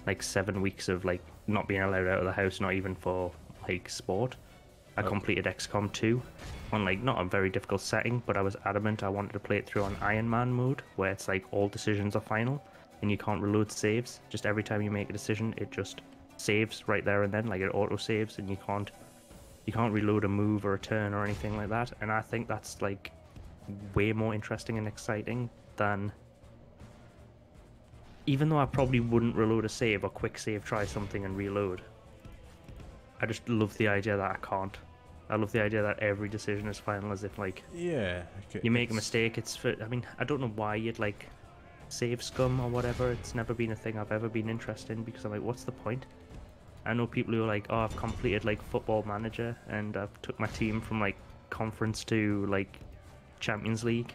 like 7 weeks of like not being allowed out of the house, not even for like sport. I Okay. completed XCOM 2 on like not a very difficult setting, but I was adamant I wanted to play it through on Iron Man mode, where it's like all decisions are final and you can't reload saves. Just every time you make a decision, it just saves right there and then, like it auto saves, and you can't reload a move or a turn or anything like that. And I think that's like way more interesting and exciting than, even though I probably wouldn't reload a save or quick save try something and reload, I just love the idea that I can't. I love the idea that every decision is final, as if like Yeah. you make a mistake, it's for, I mean, I don't know why you'd like save scum or whatever. It's never been a thing I've ever been interested in, because I'm like, what's the point? I know people who are like, oh, I've completed like Football Manager and I've took my team from like conference to like Champions League.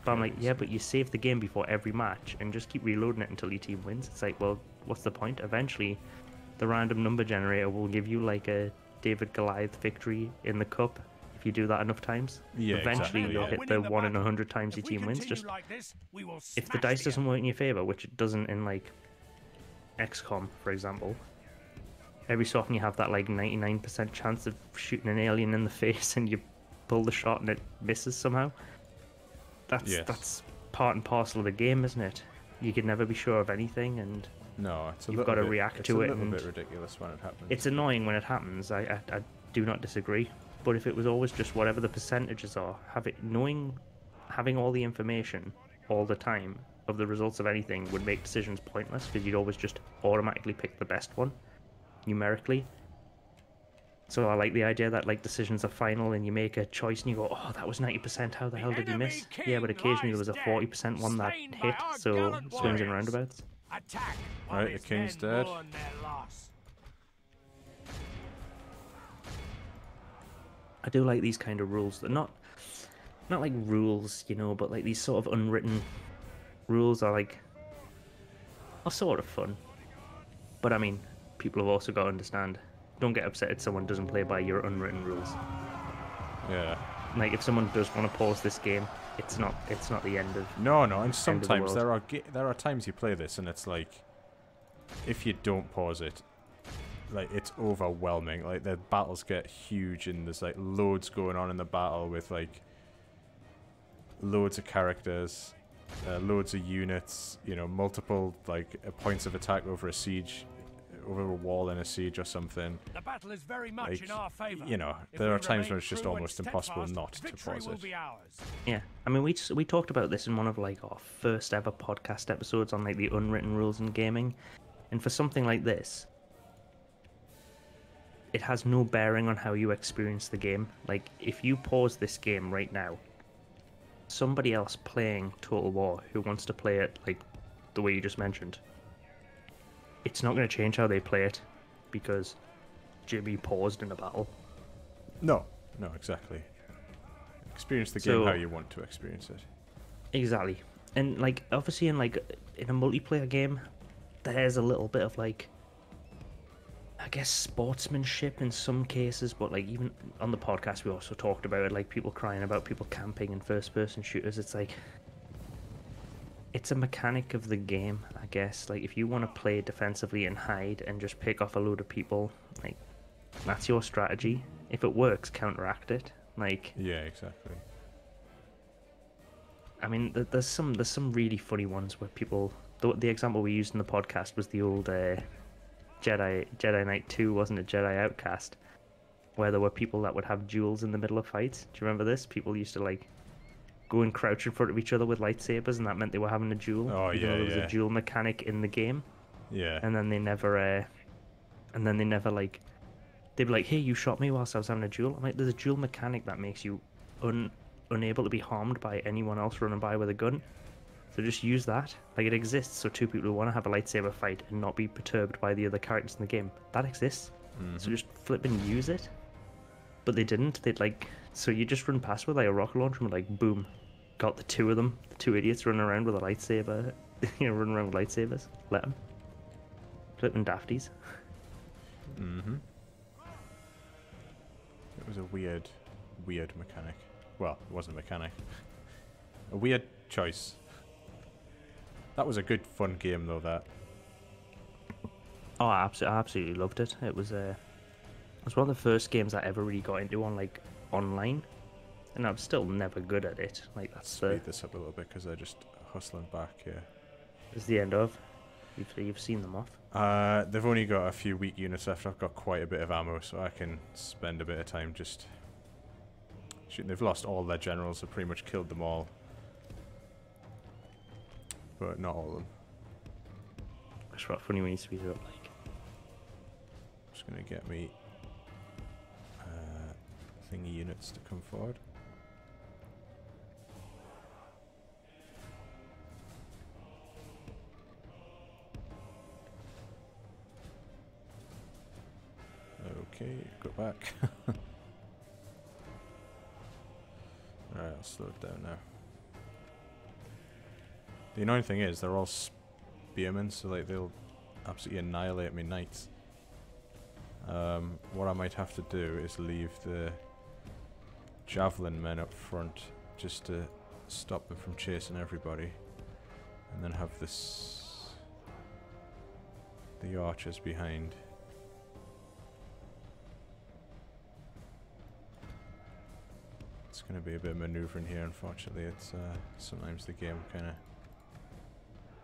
But I'm like, yeah, but you save the game before every match and just keep reloading it until your team wins. It's like, well, what's the point? Eventually, the random number generator will give you like a David Goliath victory in the cup if you do that enough times. Yeah, Eventually, exactly, you'll yeah. hit the 1 in 100 times your If we team wins. continue Just like this, we will if the smash dice the doesn't enemy. work in your favor, which it doesn't in like XCOM, for example, every so often you have that like 99% chance of shooting an alien in the face and you pull the shot and it misses somehow. Yes. That's part and parcel of the game, isn't it? You can never be sure of anything, and No, it's a You've little gotta bit, react it's to a it little and bit ridiculous when it happens. it's annoying when it happens. I do not disagree, But if it was always just whatever the percentages are, having all the information all the time of the results of anything would make decisions pointless, because you'd always just automatically pick the best one numerically. So I like the idea that like decisions are final and you make a choice and you go, oh, that was 90%, how the hell did you miss? Yeah, but occasionally there was a 40% one that hit, so swings and roundabouts. Attack. Right, the king's dead. I do like these kind of rules. They're not like rules, you know, but like these sort of unwritten rules are sort of fun. But I mean, people have also got to understand, don't get upset if someone doesn't play by your unwritten rules. Yeah. Like if someone does want to pause this game, it's not the end of No, and sometimes world. there are times you play this and it's like, if you don't pause it, like it's overwhelming. Like the battles get huge and there's like loads going on in the battle with like loads of characters, loads of units, you know, multiple like points of attack over a siege, over a wall in a siege or something. The battle is very much Like, in our favor. you know, If there we are times remain when it's just true and almost impossible steadfast, not to victory pause will it. be ours. Yeah, I mean, we talked about this in one of like our first ever podcast episodes on like the unwritten rules in gaming, and for something like this, it has no bearing on how you experience the game. Like, if you pause this game right now, somebody else playing Total War who wants to play it like the way you just mentioned, it's not going to change how they play it because Jimmy paused in a battle. No, exactly. Experience the game how you want to experience it. Exactly. And like obviously in a multiplayer game, there's a little bit of like, I guess, sportsmanship in some cases, but like even on the podcast we also talked about it, like people crying about people camping in first person shooters. It's like, it's a mechanic of the game, I guess. Like if you want to play defensively and hide and just pick off a load of people, like that's your strategy. If it works, counteract it. Like, Yeah, exactly. I mean, there's some really funny ones where people. The example we used in the podcast was the old Jedi Knight 2, wasn't it? Jedi Outcast, where there were people that would have duels in the middle of fights. Do you remember this? People used to like go and crouch in front of each other with lightsabers, and that meant they were having a duel. Oh, even though yeah, there was a duel mechanic in the game, Yeah. and then they never like. They'd be like, "Hey, you shot me whilst I was having a duel." I'm like, "There's a duel mechanic that makes you unable to be harmed by anyone else running by with a gun. So just use that. Like, it exists, so two people who want to have a lightsaber fight and not be perturbed by the other characters in the game, that exists. So just flip and use it." But they didn't. They'd like, so you just run past with like a rocket launcher and like, boom, got the two of them, the two idiots running around with a lightsaber, running around with lightsabers. Let them. Flipping dafties. It was a weird mechanic. Well, it wasn't a mechanic. A weird choice. That was a good, fun game, though, that. Oh, I absolutely loved it. It was one of the first games I ever really got into on like online, and I'm still never good at it. Like that's Speed this up a little bit, because they're just hustling back here. is the end of. You've seen them off. They've only got a few weak units left. I've got quite a bit of ammo, so I can spend a bit of time just shooting. They've lost all their generals. They've pretty much killed them all. But not all of them. It's right funny when you speed it up. Like, Just going to get me thingy units to come forward. Okay, go back. Alright, I'll slow it down now. The annoying thing is, they're all spearmen, so like they'll absolutely annihilate me knights. What I might have to do is leave the javelin men up front just to stop them from chasing everybody, and then have the archers behind. It's going to be a bit of maneuvering here, unfortunately. It's sometimes the game kind of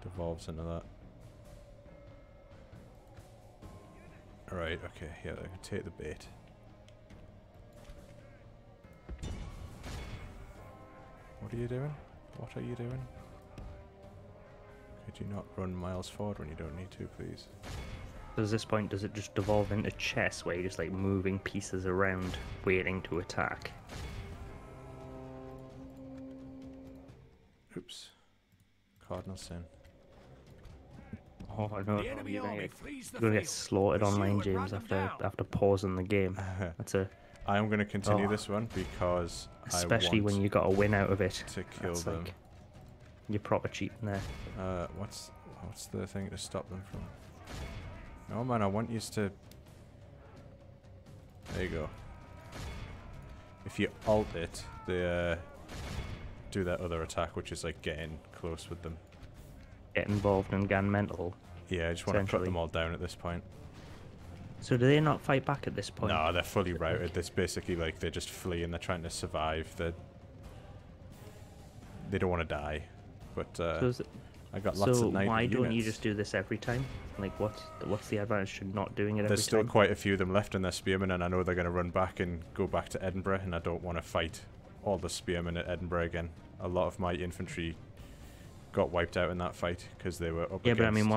devolves into that. Alright, okay, yeah, I can take the bait. What are you doing? What are you doing? Could you not run miles forward when you don't need to, please? So at this point, does it just devolve into chess, where you're just like moving pieces around, waiting to attack? Oops. Cardinal sin. Oh no, The enemy you're gonna army get, flees the you're gonna get field. slaughtered Pursue online, and run James, them after down. pausing the game. That's a I am going to continue Oh. this one because especially I want when you got a win out of it. to kill That's them. like you're proper cheating there. What's the thing to stop them from? No man, I want you to. There you go. If you alt it, they do that other attack, which is like getting close with them. Get involved and gan mental. Yeah, I just want to put Essentially. them all down at this point. So do they not fight back at this point? No, they're fully routed. It's basically like they're just fleeing. They're trying to survive. They don't want to die. But So, I got lots so of knighted why don't you units. just do this every time? Like, what's the advantage to not doing it every There's still time? quite a few of them left in their spearmen, and I know they're going to run back and go back to Edinburgh, and I don't want to fight all the spearmen at Edinburgh again. A lot of my infantry got wiped out in that fight because they were up Yeah, against... but I mean,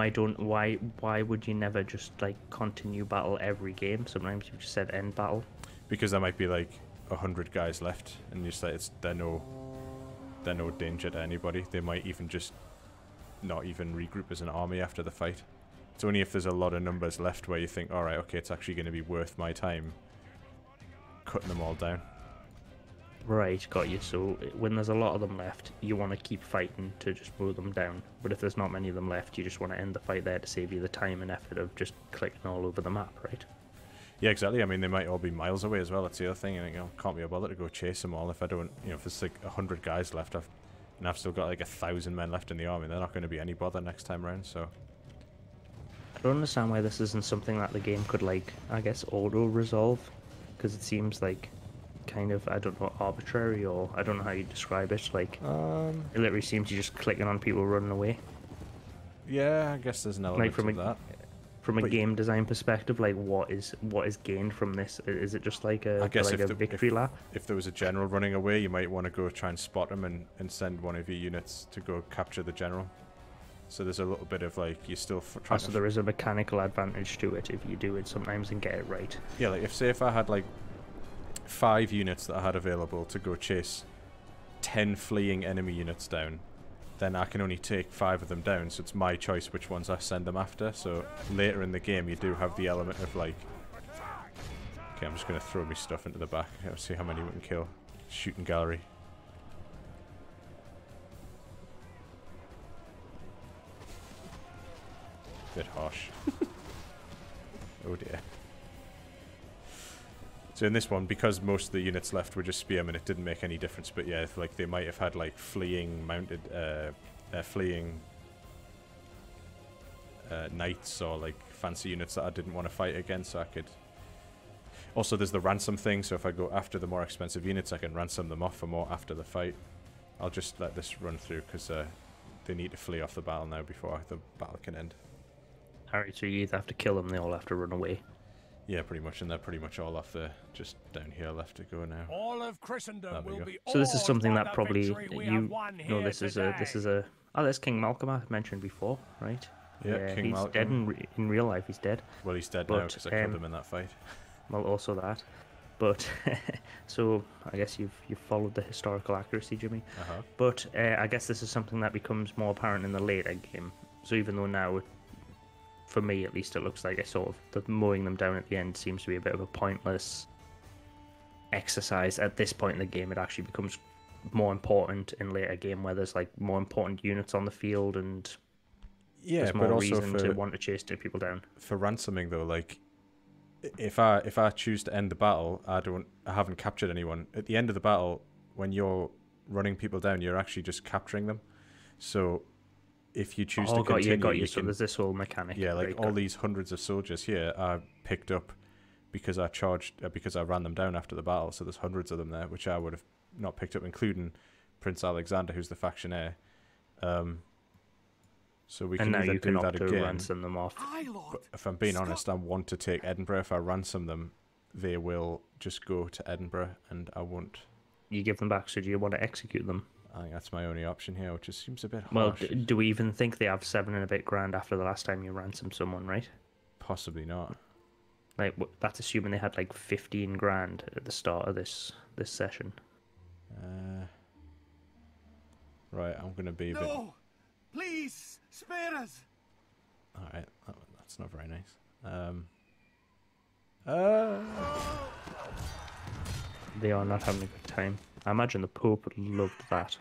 why would you never just like continue battle every game? Sometimes you just said end battle. Because there might be like 100 guys left, and you say they're no danger to anybody. They might even just not even regroup as an army after the fight. It's only if there's a lot of numbers left where you think, all right, okay, it's actually going to be worth my time cutting them all down. Right, got you. So when there's a lot of them left, you want to keep fighting to just mow them down. But if there's not many of them left, you just want to end the fight there to save you the time and effort of just clicking all over the map, right? Yeah, exactly. I mean, they might all be miles away as well. That's the other thing. And, can't be bothered to go chase them all if I don't. If there's like 100 guys left, and I've still got like 1,000 men left in the army, they're not going to be any bother next time round. So I don't understand why this isn't something that the game could, like, I guess, auto-resolve. Because it seems like kind of, I don't know, arbitrary, or I don't know how you describe it. Like, it literally seems you're just clicking on people running away. yeah, I guess there's an element from of that. From a But game design perspective, like, what is gained from this? Is it just like I guess like a victory lap? If there was a general running away, you might want to go try and spot him and send one of your units to go capture the general. So there's a little bit of like you're still trying So to. there is a mechanical advantage to it if you do it sometimes and get it right. Yeah, like if I had like 5 units that I had available to go chase 10 fleeing enemy units down, then I can only take 5 of them down, so it's my choice which ones I send them after. So later in the game you do have the element of like, okay, I'm just going to throw my stuff into the back. Let's see how many we can kill. Shooting gallery. Bit harsh. Oh dear. So in this one, because most of the units left were just spearmen, it didn't make any difference. But yeah, if, like they might have had like fleeing mounted, knights or like fancy units that I didn't want to fight against, so I could. Also, there's the ransom thing. So if I go after the more expensive units, I can ransom them off for more after the fight. I'll just let this run through because they need to flee off the battle now before the battle can end. Alright, so you either have to kill them, they all have to run away. Yeah, pretty much, and they're pretty much all off there, just down here left to go now. All of Christendom There we will go. be So this is awed something by that the probably victory we you have won know. here This is today. a. Oh, that's King Malcolm I mentioned before, right? Yeah, King he's Malcolm. dead in real life. He's dead. Well, he's dead now But, because I killed him in that fight. Well, also that. But so I guess you've followed the historical accuracy, Jimmy. Uh-huh. But I guess this is something that becomes more apparent in the later game. So even though now, for me at least, it looks like the mowing them down at the end seems to be a bit of a pointless exercise at this point in the game. It actually becomes more important in later game where there's like more important units on the field and Yeah, there's but more also reason to want to chase people down. for ransoming though, like if I choose to end the battle, I haven't captured anyone. At the end of the battle, when you're running people down, you're actually just capturing them. So if you choose to continue, got you. you So can, there's this whole mechanic. yeah, like right, all these hundreds of soldiers here are picked up because I ran them down after the battle. So there's hundreds of them there, which I would have not picked up, including Prince Alexander, who's the faction heir. So we and can now either you can do that opt to again. ransom them off. Aye, Lord. But if I'm being honest, I want to take Edinburgh. If I ransom them, they will just go to Edinburgh, and I won't. You give them back. So do you want to execute them? I think that's my only option here, which just seems a bit Well, harsh. do we even think they have 7 and a bit grand after the last time you ransomed someone, right? Possibly not. Like that's assuming they had like 15 grand at the start of this session. Right, I'm gonna be a bit. No! Please, spare us! All right, that's not very nice. They are not having a good time. I imagine the Pope loved that.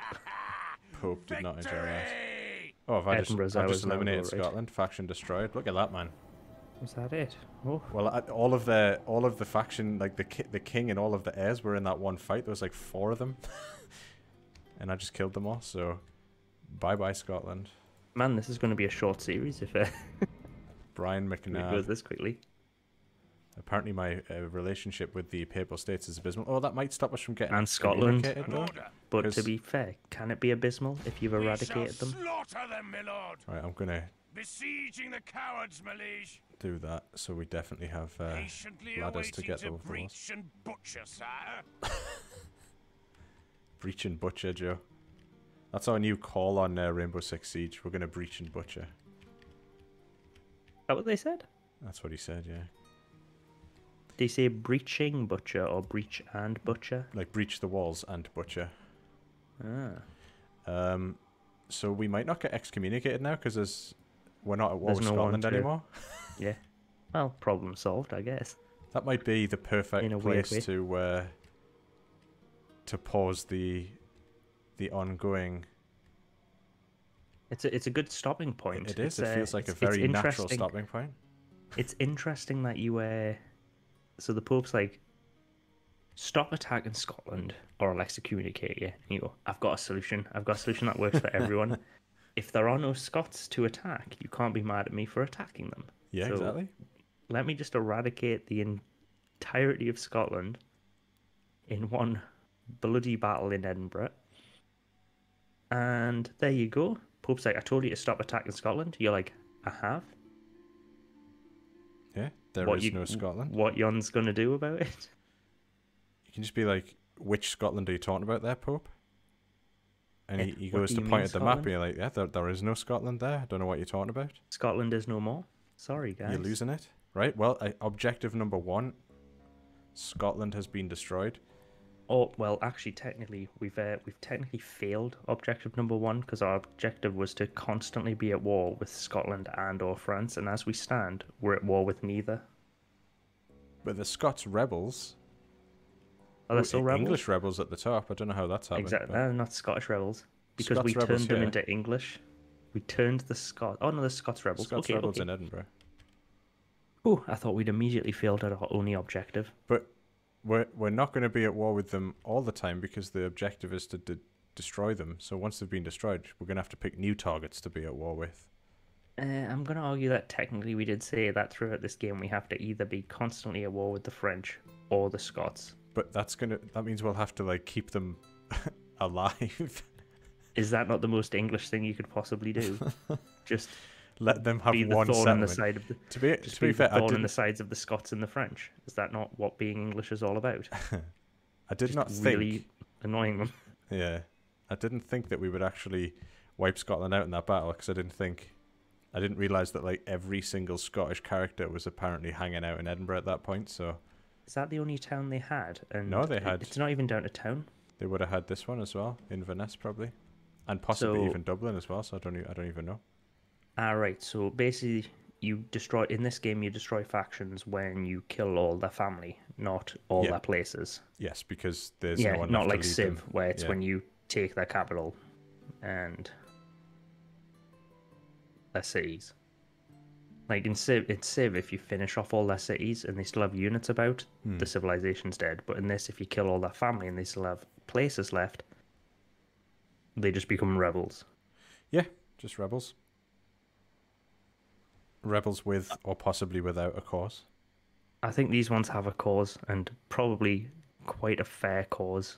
Pope did not enjoy that. Victory! Oh, have I Edinburgh's just hours now, eliminated though, right? Scotland? Faction destroyed. Look at that, man. Was that it? Oh, Well, all of the faction, like the king and all of the heirs, were in that one fight. There was like 4 of them, and I just killed them all. So, bye Scotland. man, this is going to be a short series if it Brian goes McNabb. this quickly. Apparently, my relationship with the Papal States is abysmal. Oh, that might stop us from getting And Scotland. excommunicated, An though. order! But to 'Cause- be fair, can it be abysmal if you've We eradicated shall them? slaughter them, my lord! Right, I'm gonna Besieging the cowards, my liege! do that. So we definitely have Patiently ladders to awaiting get to over the walls. breach and butcher, sire! Breach and butcher, Joe. That's our new call on Rainbow Six Siege. We're gonna breach and butcher. Is that what they said? That's what he said. Yeah. Did he say breaching butcher or breach and butcher? Like breach the walls and butcher. Ah. So we might not get excommunicated now because we're not at war There's with no one Scotland to- anymore. Yeah. Well, problem solved, I guess. That might be the perfect In a weird place to pause the ongoing. It's a good stopping point. It is. It's, It feels like a it's very natural interesting. stopping point. It's interesting that you so the Pope's like, stop attacking Scotland or I'll excommunicate you. And you go, I've got a solution. I've got a solution that works for everyone. If there are no Scots to attack, you can't be mad at me for attacking them. Yeah, So, exactly. Let me just eradicate the entirety of Scotland in one bloody battle in Edinburgh. And there you go. Pope's like, I told you to stop attacking Scotland. You're like, I have. Yeah, there is no Scotland. What Jon's gonna do about it? You can just be like, which Scotland are you talking about there, Pope? And he What goes do to you point mean, at the map and Scotland? you're like, yeah, there is no Scotland there. I don't know what you're talking about. Scotland is no more. Sorry, guys. You're losing it. Right, well, objective number 1, Scotland has been destroyed. Oh well, actually, technically, we've technically failed objective number 1 because our objective was to constantly be at war with Scotland and/or France, and as we stand, we're at war with neither. But the Scots rebels, Are there still rebels? English rebels at the top. I don't know how that's happened. Exactly. but- No, not Scottish rebels, because Scots we rebels turned them here. into English. We turned the Scots. Oh no, the Scots rebels. Scots okay, rebels okay. in Edinburgh. Ooh, I thought we'd immediately failed at our only objective. But we're not going to be at war with them all the time because the objective is to destroy them. So once they've been destroyed, we're going to have to pick new targets to be at war with. I'm going to argue that technically we did say that throughout this game we have to either be constantly at war with the French or the Scots. But that means we'll have to like keep them alive. Is that not the most English thing you could possibly do? Just Let them have be the one thorn in the settlement. side of the To be just to be be fair, the I thorn in the didn't, sides of the Scots and the French. Is that not what being English is all about? I did Just not think. really annoying them. Yeah, I didn't think that we would actually wipe Scotland out in that battle because I didn't realize that like every single Scottish character was apparently hanging out in Edinburgh at that point. So Is that the only town they had? And No, they had- It's not even down to town. they would have had this one as well, Inverness probably, and possibly So- even Dublin as well. So I don't even know. Right. So basically, in this game you destroy factions when you kill all their family, not all Yeah. their places. Yes, because there's Yeah, no one not left to like lead Civ, them. where it's Yeah. when you take their capital and their cities. Like in Civ, if you finish off all their cities and they still have units about, Hmm. the civilization's dead. But in this, if you kill all their family and they still have places left, they just become rebels. Yeah, just rebels. Rebels with or possibly without a cause. I think these ones have a cause, and probably quite a fair cause.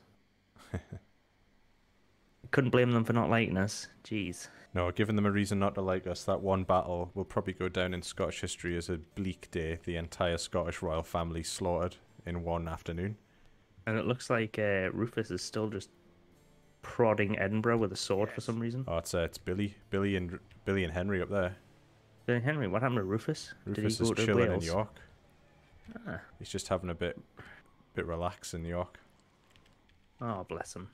Couldn't blame them for not liking us. Jeez. No, giving them a reason not to like us, that one battle will probably go down in Scottish history as a bleak day. The entire Scottish royal family slaughtered in one afternoon. And it looks like Rufus is still just prodding Edinburgh with a sword for some reason. Oh, it's Billy and Henry up there. Then Henry, what happened to Rufus? Rufus Did he is go to chilling Wales? in York. Ah. He's just having a bit relaxed in York. Oh, bless him.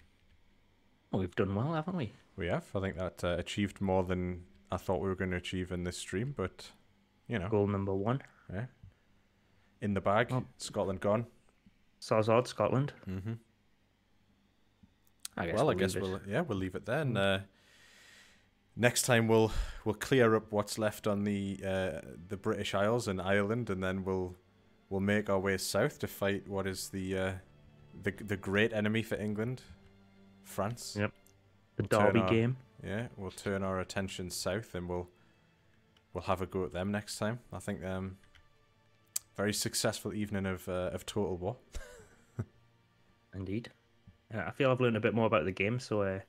Well, we've done well, haven't we? We have. I think that achieved more than I thought we were going to achieve in this stream, but you know. Goal number 1. Yeah. In the bag. Oh. Scotland gone. Sazard, Scotland. Mm-hmm. I guess Well, I we'll guess leave it. we'll leave it there. And next time we'll clear up what's left on the British Isles and Ireland, and then we'll make our way south to fight what is the great enemy for England, France. Yep. The We'll turn Derby game. Yeah, we'll turn our attention south, and we'll have a go at them next time. I think very successful evening of Total War. Indeed. I feel I've learned a bit more about the game, so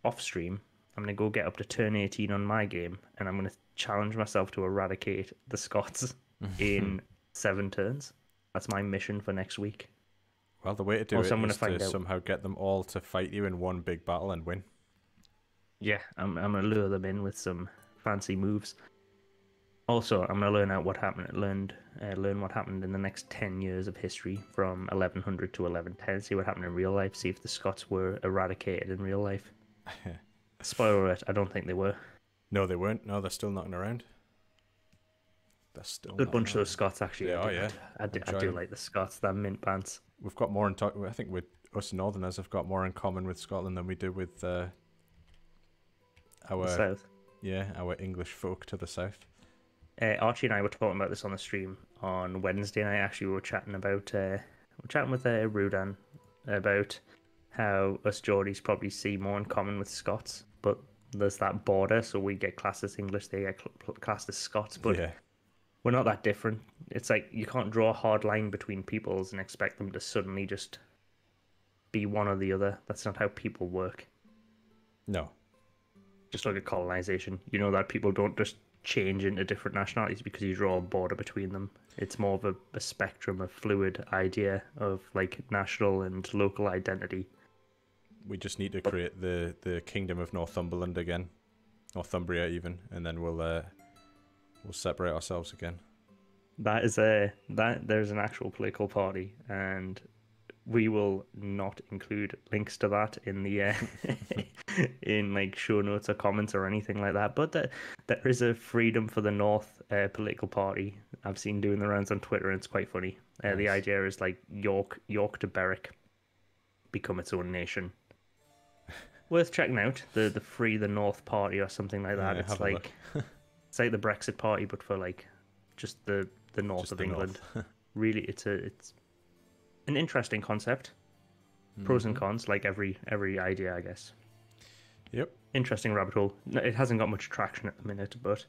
off stream, I'm going to go get up to turn 18 on my game, and I'm going to challenge myself to eradicate the Scots in 7 turns. That's my mission for next week. Well, the way to do Also, it I'm gonna is find to out. somehow get them all to fight you in one big battle and win. Yeah, I'm going to lure them in with some fancy moves. Also, I'm going to learn out what happened. Learn what happened in the next 10 years of history from 1100 to 1110. See what happened in real life. See if the Scots were eradicated in real life. Spoiler alert, I don't think they were. No, they weren't. No, they're still knocking around. They're still Good knocking bunch of around. those Scots, actually. They I are, do- yeah. I do Enjoy them. like the Scots. They're mint pants. We've got more in talk. I think with us Northerners have got more in common with Scotland than we do with The our South. our English folk to the south. Archie and I were talking about this on the stream on Wednesday night. Actually, we were chatting about with Rudan about how us Geordies probably see more in common with Scots, but there's that border, so we get classed as English, they get classed as Scots, but yeah, we're not that different. It's like you can't draw a hard line between peoples and expect them to suddenly just be one or the other. That's not how people work. no, Just look at colonization. You know that people don't just change into different nationalities because you draw a border between them. It's more of a spectrum, a fluid idea of like national and local identity. we just need to create the kingdom of Northumberland again, Northumbria even, and then we'll separate ourselves again. That is there's an actual political party, and we will not include links to that in the in like show notes or comments or anything like that. But there is a Freedom for the North political party I've seen doing the rounds on Twitter, and it's quite funny. The Nice. idea is like York to Berwick become its own nation. Worth checking out the Free the North party or something like that. Yeah, It's have a like it's like the Brexit party, but for like just the north Just of the England. north. Really, it's an interesting concept. Pros and cons, like every idea, I guess. Yep. Interesting rabbit hole. No, it hasn't got much traction at the minute, but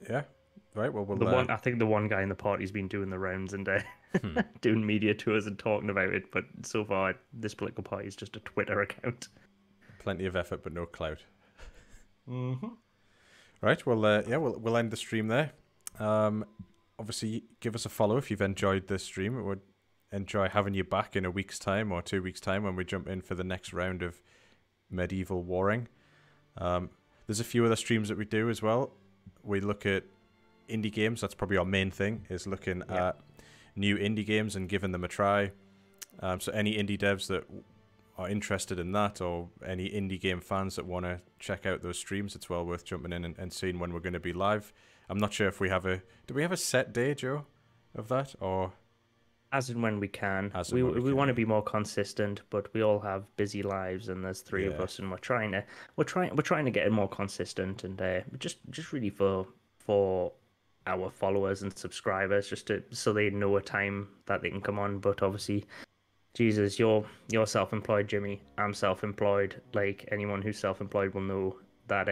Yeah. Right. Well, I think the one guy in the party's been doing the rounds and doing media tours and talking about it. But so far, this political party is just a Twitter account. plenty of effort but no clout. Mm-hmm. Right. Well, yeah, we'll end the stream there. Obviously, give us a follow if you've enjoyed this stream. We would enjoy having you back in a week's time or 2 weeks' time when we jump in for the next round of medieval warring. There's a few other streams that we do as well. We look at indie games. That's probably our main thing, is looking at new indie games and giving them a try. So any indie devs that are interested in that, or any indie game fans that want to check out those streams, it's well worth jumping in and seeing when we're going to be live. I'm not sure if we have do we have a set day, Joe, of that, or As and when we can. As and when we We can, want to yeah. be more consistent, but we all have busy lives, and there's three of Yeah. us, and we're trying to get it more consistent, and just really for our followers and subscribers, just so they know a time that they can come on. But obviously, Jesus, you're self-employed, Jimmy. I'm self-employed. Like anyone who's self-employed will know that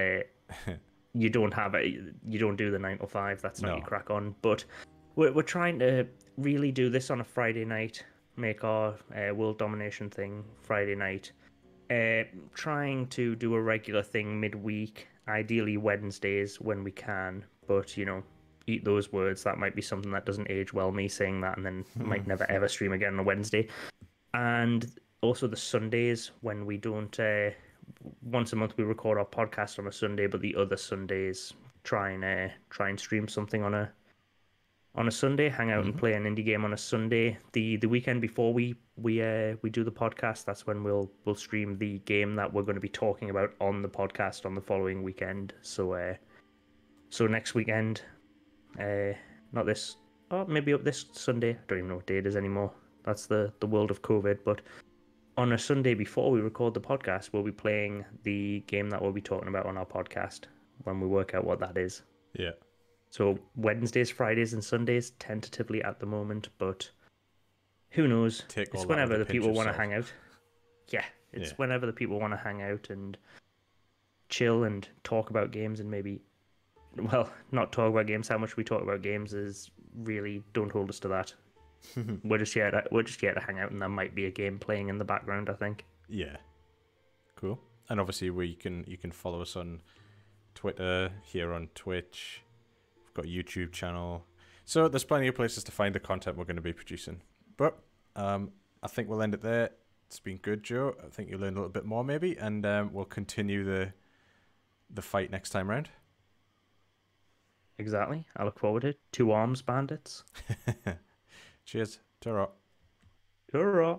you don't do the 9 to 5. That's not No. your crack on. But we're trying to really do this on a Friday night. Make our world domination thing Friday night. Trying to do a regular thing midweek. Ideally Wednesdays when we can. But eat those words. That might be something that doesn't age well. Me saying that, and then might never ever stream again on a Wednesday. And also the Sundays when we don't. Once a month we record our podcast on a Sunday, but the other Sundays try and stream something on a Sunday, hang out and play an indie game on a Sunday. The weekend before we do the podcast, that's when we'll stream the game that we're going to be talking about on the podcast on the following weekend. So next weekend, not this, oh maybe up this Sunday. I don't even know what day it is anymore. That's the world of COVID. But on a Sunday before we record the podcast, we'll be playing the game that we'll be talking about on our podcast when we work out what that is. Yeah. So Wednesdays, Fridays, and Sundays tentatively at the moment, but who knows? Take all It's that whenever with a the pinch people of want to salt. hang out. Yeah, it's Yeah. whenever the people want to hang out and chill and talk about games and maybe, well, not talk about games. How much we talk about games is really don't hold us to that. We're just here to hang out, and there might be a game playing in the background, I think. Yeah. Cool. And obviously you can follow us on Twitter, here on Twitch. We've got a YouTube channel. So there's plenty of places to find the content we're going to be producing. But I think we'll end it there. It's been good, Joe. I think you'll learn a little bit more maybe, and we'll continue the fight next time round. Exactly. I look forward to it. 2 arms bandits. Cheers. Ta-ra. Hurrah.